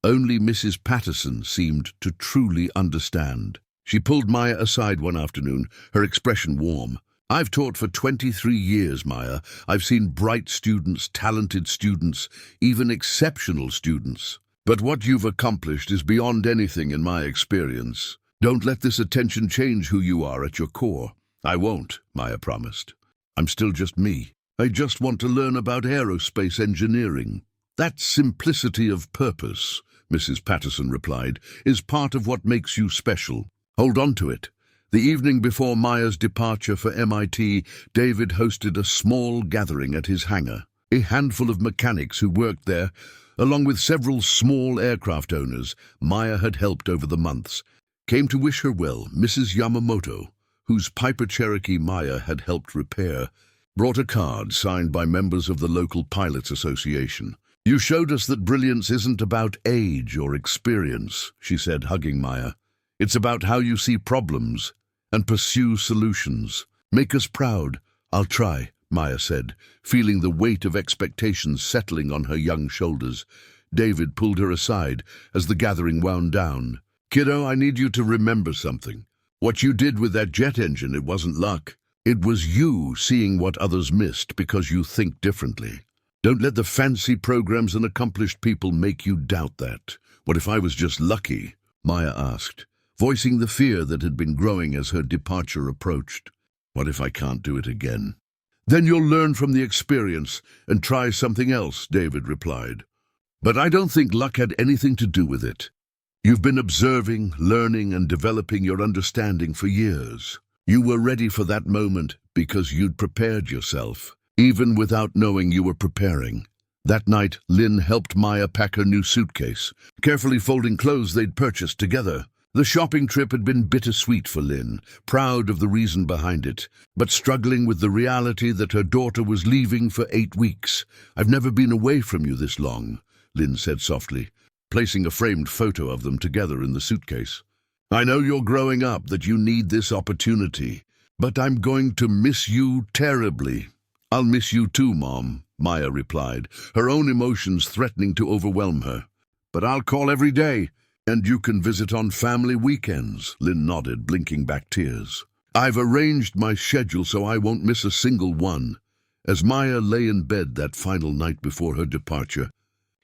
Only Mrs. Patterson seemed to truly understand. She pulled Maya aside one afternoon, her expression warm. "I've taught for 23 years, Maya. I've seen bright students, talented students, even exceptional students. But what you've accomplished is beyond anything in my experience. Don't let this attention change who you are at your core." "I won't," Maya promised. "I'm still just me. I just want to learn about aerospace engineering." "That simplicity of purpose," Mrs. Patterson replied, "is part of what makes you special. Hold on to it." The evening before Maya's departure for MIT, David hosted a small gathering at his hangar. A handful of mechanics who worked there, along with several small aircraft owners Maya had helped over the months, came to wish her well. Mrs. Yamamoto, whose Piper Cherokee Maya had helped repair, brought a card signed by members of the local Pilots Association. "You showed us that brilliance isn't about age or experience," she said, hugging Maya. "It's about how you see problems and pursue solutions. Make us proud." "I'll try," Maya said, feeling the weight of expectations settling on her young shoulders. David pulled her aside as the gathering wound down. "Kiddo, I need you to remember something. What you did with that jet engine, it wasn't luck. It was you seeing what others missed because you think differently. Don't let the fancy programs and accomplished people make you doubt that." "What if I was just lucky?" Maya asked, voicing the fear that had been growing as her departure approached. "What if I can't do it again?" "Then you'll learn from the experience and try something else," David replied. "But I don't think luck had anything to do with it. You've been observing, learning, and developing your understanding for years. You were ready for that moment because you'd prepared yourself, even without knowing you were preparing." That night, Lynn helped Maya pack her new suitcase, carefully folding clothes they'd purchased together. The shopping trip had been bittersweet for Lynn, proud of the reason behind it, but struggling with the reality that her daughter was leaving for 8 weeks. "I've never been away from you this long," Lynn said softly, placing a framed photo of them together in the suitcase. "I know you're growing up, that you need this opportunity, but I'm going to miss you terribly." "I'll miss you too, Mom," Maya replied, her own emotions threatening to overwhelm her. "But I'll call every day. And you can visit on family weekends," Lynn nodded, blinking back tears. "I've arranged my schedule so I won't miss a single one." As Maya lay in bed that final night before her departure,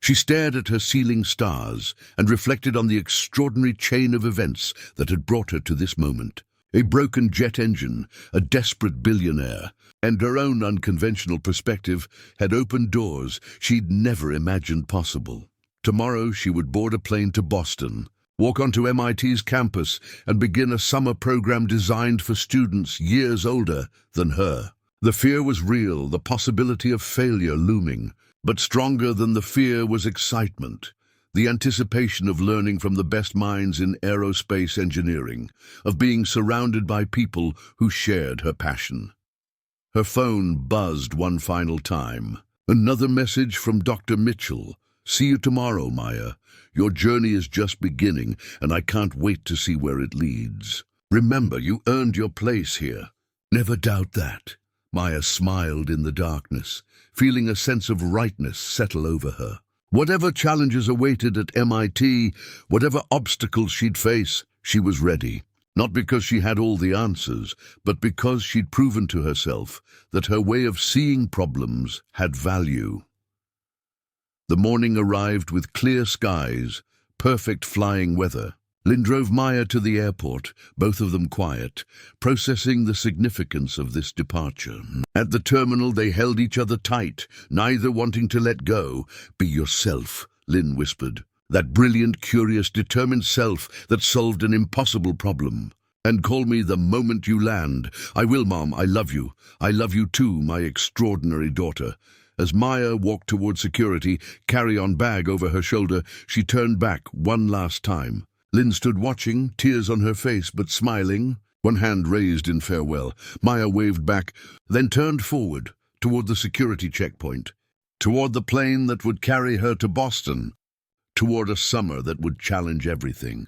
she stared at her ceiling stars and reflected on the extraordinary chain of events that had brought her to this moment. A broken jet engine, a desperate billionaire, and her own unconventional perspective had opened doors she'd never imagined possible. Tomorrow she would board a plane to Boston, walk onto MIT's campus, and begin a summer program designed for students years older than her. The fear was real, the possibility of failure looming, but stronger than the fear was excitement, the anticipation of learning from the best minds in aerospace engineering, of being surrounded by people who shared her passion. Her phone buzzed one final time. Another message from Dr. Mitchell. "See you tomorrow, Maya. Your journey is just beginning, and I can't wait to see where it leads. Remember, you earned your place here. Never doubt that." Maya smiled in the darkness, feeling a sense of rightness settle over her. Whatever challenges awaited at MIT, whatever obstacles she'd face, she was ready. Not because she had all the answers, but because she'd proven to herself that her way of seeing problems had value. The morning arrived with clear skies, perfect flying weather, Lynn drove Maya to the airport, both of them quiet, processing the significance of this departure. At the terminal, they held each other tight, neither wanting to let go. "Be yourself," Lynn whispered. "That brilliant, curious, determined self that solved an impossible problem. And call me the moment you land." "I will, Mom. I love you. I love you too, my extraordinary daughter." As Maya walked toward security, carry-on bag over her shoulder, she turned back one last time. Lynn stood watching, tears on her face but smiling, one hand raised in farewell. Maya waved back, then turned forward, toward the security checkpoint, toward the plane that would carry her to Boston, toward a summer that would challenge everything.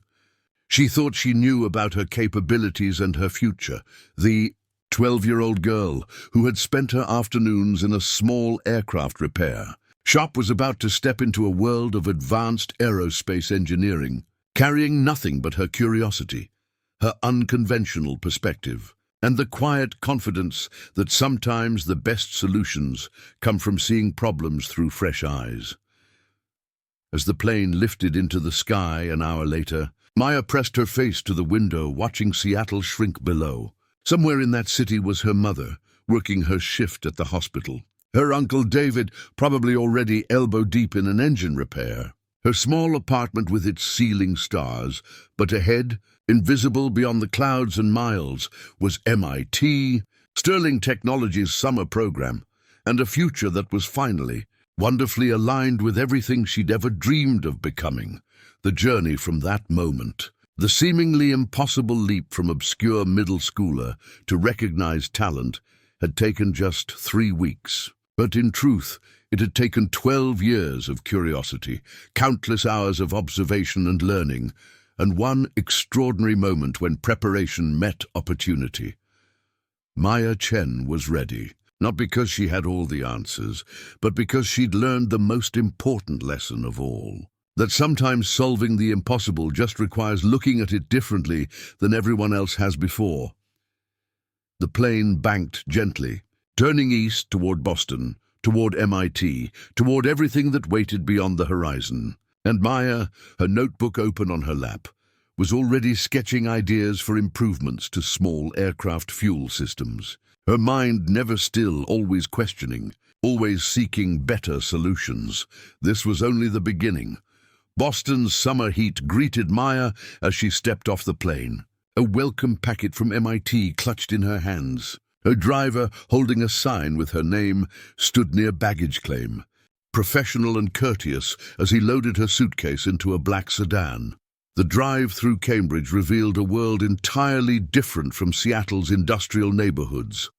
She thought she knew about her capabilities and her future, the 12-year-old girl who had spent her afternoons in a small aircraft repair shop was about to step into a world of advanced aerospace engineering, carrying nothing but her curiosity, her unconventional perspective, and the quiet confidence that sometimes the best solutions come from seeing problems through fresh eyes. As the plane lifted into the sky an hour later, Maya pressed her face to the window, watching Seattle shrink below. Somewhere in that city was her mother, working her shift at the hospital. Her Uncle David, probably already elbow-deep in an engine repair. Her small apartment with its ceiling stars, but ahead, invisible beyond the clouds and miles, was MIT, Sterling Technologies' summer program, and a future that was finally, wonderfully aligned with everything she'd ever dreamed of becoming. The journey from that moment, the seemingly impossible leap from obscure middle schooler to recognized talent, had taken just 3 weeks. But in truth, it had taken 12 years of curiosity, countless hours of observation and learning, and one extraordinary moment when preparation met opportunity. Maya Chen was ready, not because she had all the answers, but because she'd learned the most important lesson of all. That sometimes solving the impossible just requires looking at it differently than everyone else has before. The plane banked gently, turning east toward Boston, toward MIT, toward everything that waited beyond the horizon. And Maya, her notebook open on her lap, was already sketching ideas for improvements to small aircraft fuel systems. Her mind never still, always questioning, always seeking better solutions. This was only the beginning. Boston's summer heat greeted Maya as she stepped off the plane, a welcome packet from MIT clutched in her hands. Her driver, holding a sign with her name, stood near baggage claim, professional and courteous as he loaded her suitcase into a black sedan. The drive through Cambridge revealed a world entirely different from Seattle's industrial neighborhoods.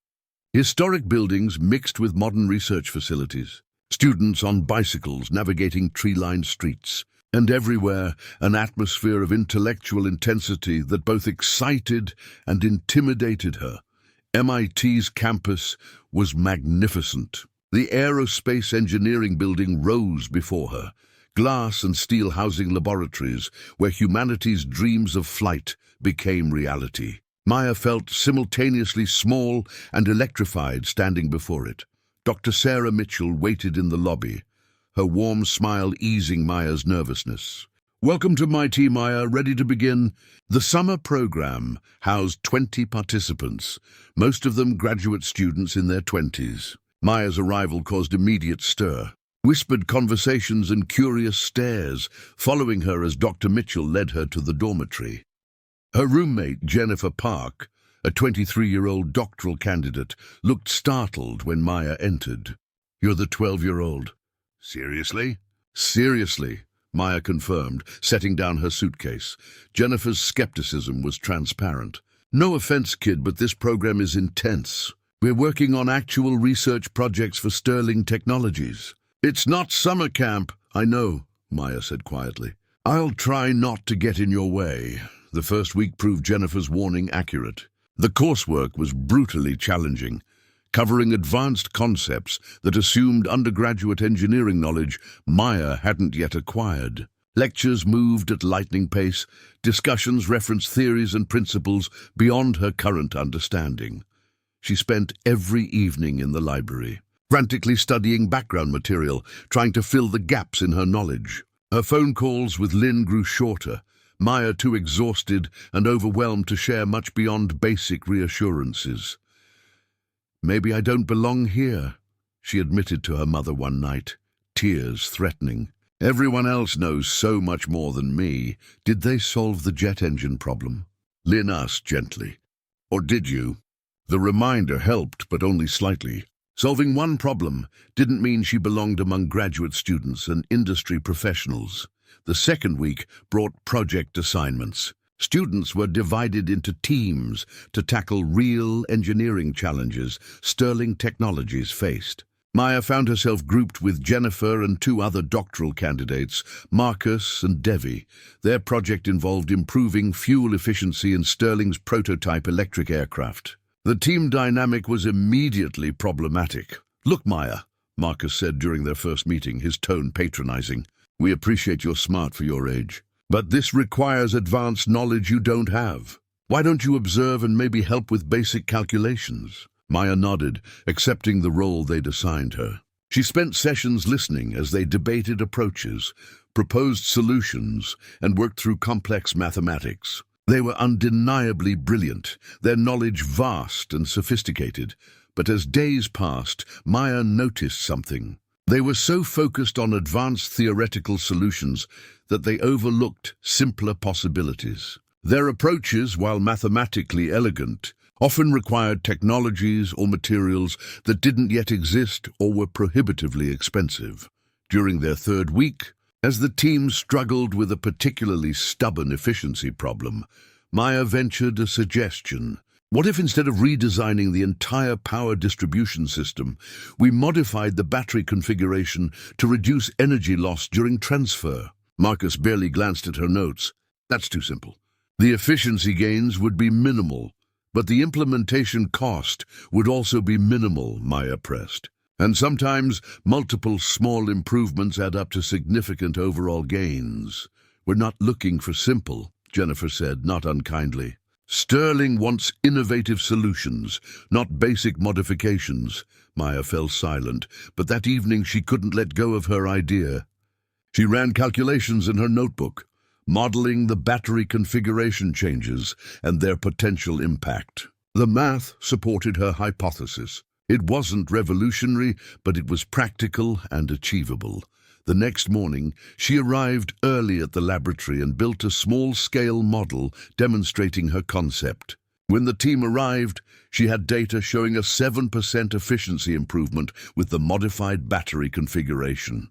Historic buildings mixed with modern research facilities, students on bicycles navigating tree-lined streets, and everywhere an atmosphere of intellectual intensity that both excited and intimidated her. MIT's campus was magnificent. The aerospace engineering building rose before her, glass and steel housing laboratories where humanity's dreams of flight became reality. Maya felt simultaneously small and electrified standing before it. Dr. Sarah Mitchell waited in the lobby, her warm smile easing Maya's nervousness. "Welcome to MIT, Maya. Ready to begin?" The summer program housed 20 participants, most of them graduate students in their 20s. Maya's arrival caused immediate stir. Whispered conversations and curious stares, following her as Dr. Mitchell led her to the dormitory. Her roommate, Jennifer Park, a 23-year-old doctoral candidate, looked startled when Maya entered. "You're the 12-year-old. "Seriously?" "Seriously," Maya confirmed, setting down her suitcase. Jennifer's skepticism was transparent. "No offense, kid, but this program is intense. We're working on actual research projects for Sterling Technologies." "It's not summer camp." "I know," Maya said quietly. "I'll try not to get in your way." The first week proved Jennifer's warning accurate. The coursework was brutally challenging, covering advanced concepts that assumed undergraduate engineering knowledge Maya hadn't yet acquired. Lectures moved at lightning pace, discussions referenced theories and principles beyond her current understanding. She spent every evening in the library, frantically studying background material, trying to fill the gaps in her knowledge. Her phone calls with Lynn grew shorter, Maya too exhausted and overwhelmed to share much beyond basic reassurances. "Maybe I don't belong here," she admitted to her mother one night, tears threatening. "Everyone else knows so much more than me. Did they solve the jet engine problem?" Lynn asked gently. "Or did you?" The reminder helped, but only slightly. Solving one problem didn't mean she belonged among graduate students and industry professionals. The second week brought project assignments. Students were divided into teams to tackle real engineering challenges Sterling Technologies faced. Maya found herself grouped with Jennifer and two other doctoral candidates, Marcus and Devi. Their project involved improving fuel efficiency in Sterling's prototype electric aircraft. The team dynamic was immediately problematic. "Look, Maya," Marcus said during their first meeting, his tone patronizing. "We appreciate you're smart for your age, but this requires advanced knowledge you don't have. Why don't you observe and maybe help with basic calculations?" Maya nodded, accepting the role they'd assigned her. She spent sessions listening as they debated approaches, proposed solutions, and worked through complex mathematics. They were undeniably brilliant, their knowledge vast and sophisticated. But as days passed, Maya noticed something. They were so focused on advanced theoretical solutions that they overlooked simpler possibilities. Their approaches, while mathematically elegant, often required technologies or materials that didn't yet exist or were prohibitively expensive. During their third week, as the team struggled with a particularly stubborn efficiency problem, Maya ventured a suggestion. What if instead of redesigning the entire power distribution system, we modified the battery configuration to reduce energy loss during transfer? Marcus barely glanced at her notes. "That's too simple. The efficiency gains would be minimal, but the implementation cost would also be minimal," Maya pressed. "And sometimes multiple small improvements add up to significant overall gains." "We're not looking for simple," Jennifer said, not unkindly. "Sterling wants innovative solutions, not basic modifications." Maya fell silent, but that evening she couldn't let go of her idea. She ran calculations in her notebook, modeling the battery configuration changes and their potential impact. The math supported her hypothesis. It wasn't revolutionary, but it was practical and achievable. The next morning, she arrived early at the laboratory and built a small-scale model demonstrating her concept. When the team arrived, she had data showing a 7% efficiency improvement with the modified battery configuration.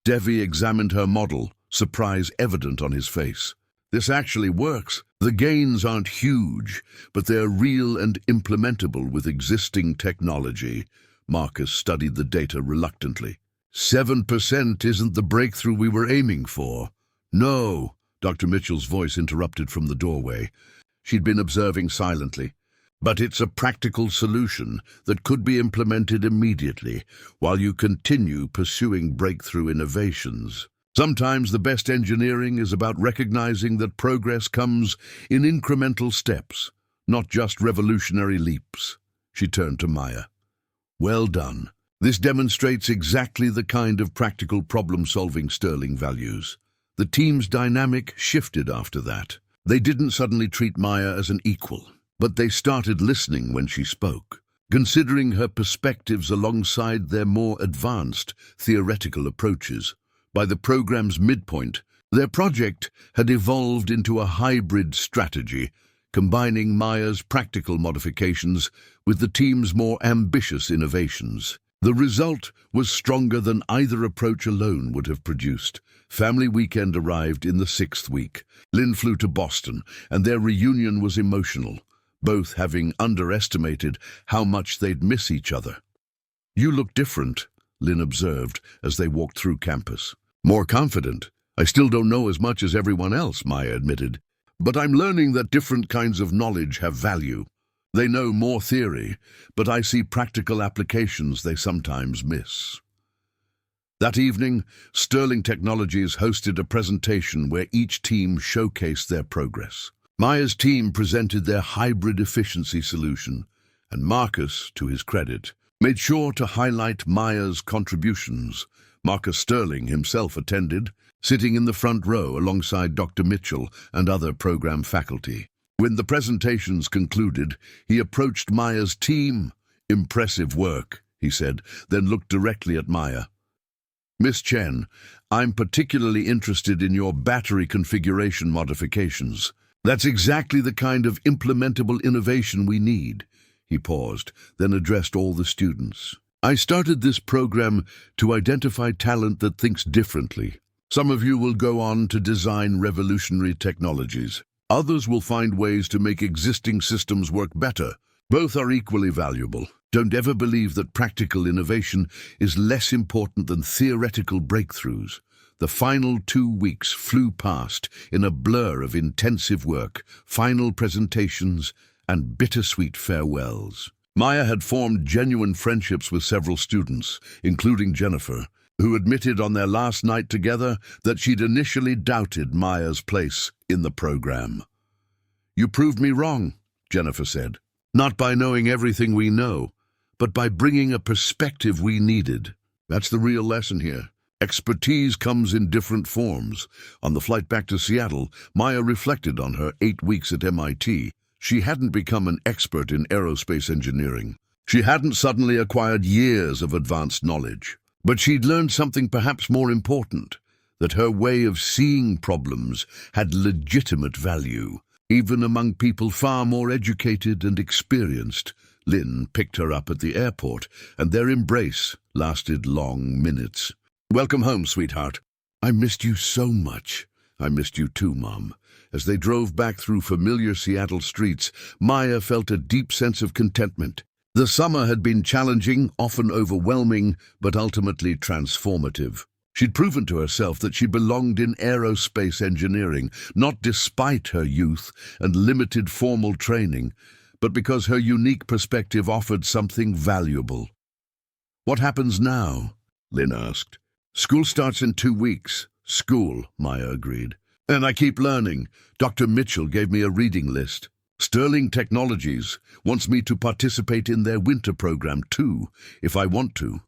Devi examined her model, surprise evident on his face. "This actually works. The gains aren't huge, but they're real and implementable with existing technology." Marcus studied the data reluctantly. 7% isn't the breakthrough we were aiming for." "No," Dr. Mitchell's voice interrupted from the doorway. She'd been observing silently. "But it's a practical solution that could be implemented immediately while you continue pursuing breakthrough innovations. Sometimes the best engineering is about recognizing that progress comes in incremental steps, not just revolutionary leaps." She turned to Maya. "Well done. This demonstrates exactly the kind of practical problem-solving Sterling values." The team's dynamic shifted after that. They didn't suddenly treat Maya as an equal, but they started listening when she spoke, considering her perspectives alongside their more advanced theoretical approaches. By the program's midpoint, their project had evolved into a hybrid strategy, combining Maya's practical modifications with the team's more ambitious innovations. The result was stronger than either approach alone would have produced. Family weekend arrived in the 6th week. Lynn flew to Boston, and their reunion was emotional, both having underestimated how much they'd miss each other. "You look different," Lynn observed as they walked through campus. "More confident. I still don't know as much as everyone else," Maya admitted. "But I'm learning that different kinds of knowledge have value. They know more theory, but I see practical applications they sometimes miss." That evening, Sterling Technologies hosted a presentation where each team showcased their progress. Maya's team presented their hybrid efficiency solution, and Marcus, to his credit, made sure to highlight Maya's contributions. Marcus Sterling himself attended, sitting in the front row alongside Dr. Mitchell and other program faculty. When the presentations concluded, he approached Maya's team. "Impressive work," he said, then looked directly at Maya. "Miss Chen, I'm particularly interested in your battery configuration modifications. That's exactly the kind of implementable innovation we need." He paused, then addressed all the students. "I started this program to identify talent that thinks differently. Some of you will go on to design revolutionary technologies. Others will find ways to make existing systems work better. Both are equally valuable. Don't ever believe that practical innovation is less important than theoretical breakthroughs." The final 2 weeks flew past in a blur of intensive work, final presentations, and bittersweet farewells. Maya had formed genuine friendships with several students, including Jennifer, who admitted on their last night together that she'd initially doubted Maya's place in the program. "You proved me wrong," Jennifer said. "Not by knowing everything we know, but by bringing a perspective we needed. That's the real lesson here. Expertise comes in different forms." On the flight back to Seattle, Maya reflected on her 8 weeks at MIT. She hadn't become an expert in aerospace engineering. She hadn't suddenly acquired years of advanced knowledge. But she'd learned something perhaps more important, that her way of seeing problems had legitimate value, even among people far more educated and experienced. Lynn picked her up at the airport, and their embrace lasted long minutes. "Welcome home, sweetheart." "I missed you so much." "I missed you too, Mom." As they drove back through familiar Seattle streets, Maya felt a deep sense of contentment. The summer had been challenging, often overwhelming, but ultimately transformative. She'd proven to herself that she belonged in aerospace engineering, not despite her youth and limited formal training, but because her unique perspective offered something valuable. "What happens now?" Lynn asked. "School starts in 2 weeks. "School," Maya agreed. "And I keep learning. Dr. Mitchell gave me a reading list. Sterling Technologies wants me to participate in their winter program too, if I want to."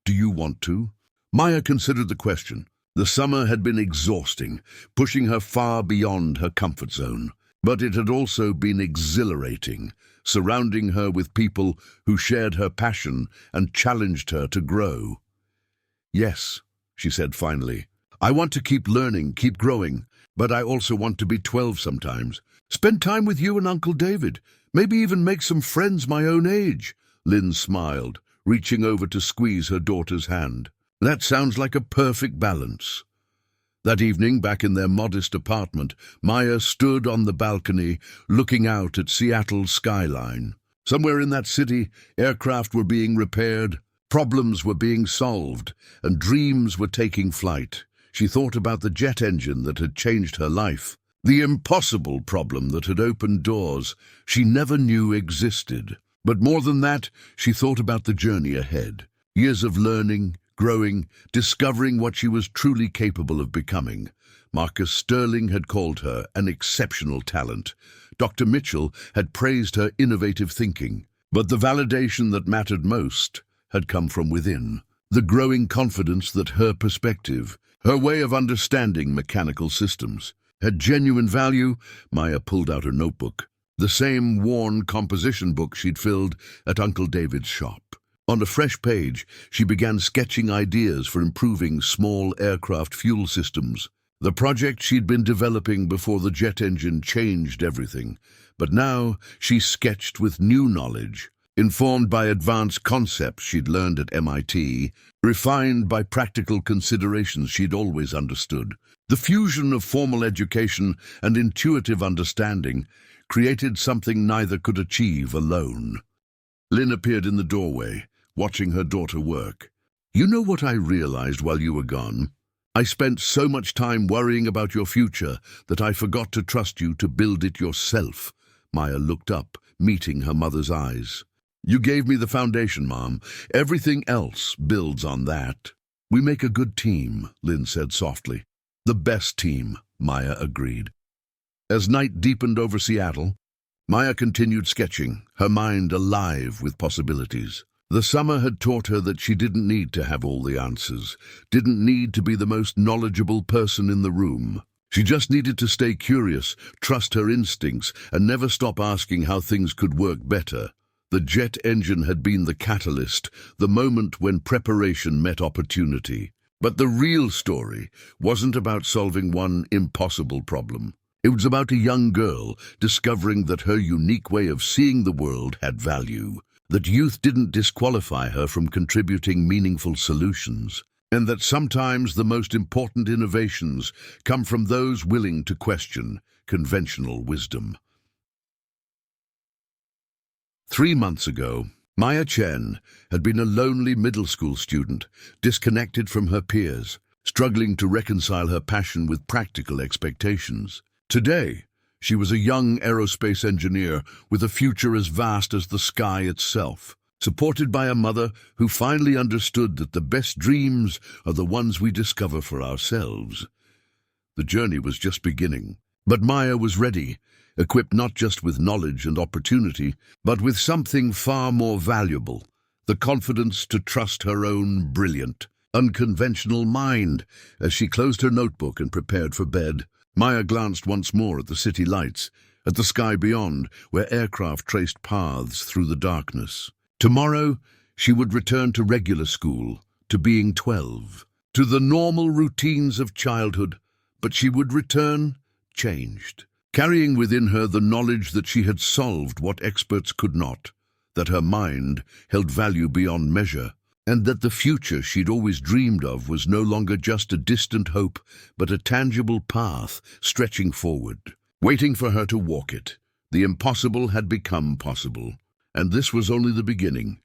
"Do you want to?" Maya considered the question. The summer had been exhausting, pushing her far beyond her comfort zone. But it had also been exhilarating, surrounding her with people who shared her passion and challenged her to grow. "Yes," she said finally. "I want to keep learning, keep growing, but I also want to be 12 sometimes. Spend time with you and Uncle David, maybe even make some friends my own age." Lynn smiled, reaching over to squeeze her daughter's hand. "That sounds like a perfect balance." That evening, back in their modest apartment, Maya stood on the balcony, looking out at Seattle's skyline. Somewhere in that city, aircraft were being repaired, problems were being solved, and dreams were taking flight. She thought about the jet engine that had changed her life, the impossible problem that had opened doors she never knew existed. But more than that, she thought about the journey ahead. Years of learning, growing, discovering what she was truly capable of becoming. Marcus Sterling had called her an exceptional talent. Dr. Mitchell had praised her innovative thinking. But the validation that mattered most had come from within. The growing confidence that her perspective, her way of understanding mechanical systems, had genuine value. Maya pulled out her notebook, the same worn composition book she'd filled at Uncle David's shop. On a fresh page, she began sketching ideas for improving small aircraft fuel systems. The project she'd been developing before the jet engine changed everything, but now she sketched with new knowledge, informed by advanced concepts she'd learned at MIT, refined by practical considerations she'd always understood. The fusion of formal education and intuitive understanding created something neither could achieve alone. Lynn appeared in the doorway, watching her daughter work. "You know what I realized while you were gone? I spent so much time worrying about your future that I forgot to trust you to build it yourself." Maya looked up, meeting her mother's eyes. "You gave me the foundation, Mom. Everything else builds on that." "We make a good team," Lynn said softly. "The best team," Maya agreed. As night deepened over Seattle, Maya continued sketching, her mind alive with possibilities. The summer had taught her that she didn't need to have all the answers, didn't need to be the most knowledgeable person in the room. She just needed to stay curious, trust her instincts, and never stop asking how things could work better. The jet engine had been the catalyst, the moment when preparation met opportunity. But the real story wasn't about solving one impossible problem. It was about a young girl discovering that her unique way of seeing the world had value, that youth didn't disqualify her from contributing meaningful solutions, and that sometimes the most important innovations come from those willing to question conventional wisdom. 3 months ago, Maya Chen had been a lonely middle school student, disconnected from her peers, struggling to reconcile her passion with practical expectations. Today, she was a young aerospace engineer with a future as vast as the sky itself, supported by a mother who finally understood that the best dreams are the ones we discover for ourselves. The journey was just beginning, but Maya was ready, equipped not just with knowledge and opportunity, but with something far more valuable, the confidence to trust her own brilliant, unconventional mind. As she closed her notebook and prepared for bed, Maya glanced once more at the city lights, at the sky beyond, where aircraft traced paths through the darkness. Tomorrow, she would return to regular school, to being 12, to the normal routines of childhood, but she would return changed, carrying within her the knowledge that she had solved what experts could not, that her mind held value beyond measure, and that the future she'd always dreamed of was no longer just a distant hope, but a tangible path stretching forward, waiting for her to walk it. The impossible had become possible, and this was only the beginning.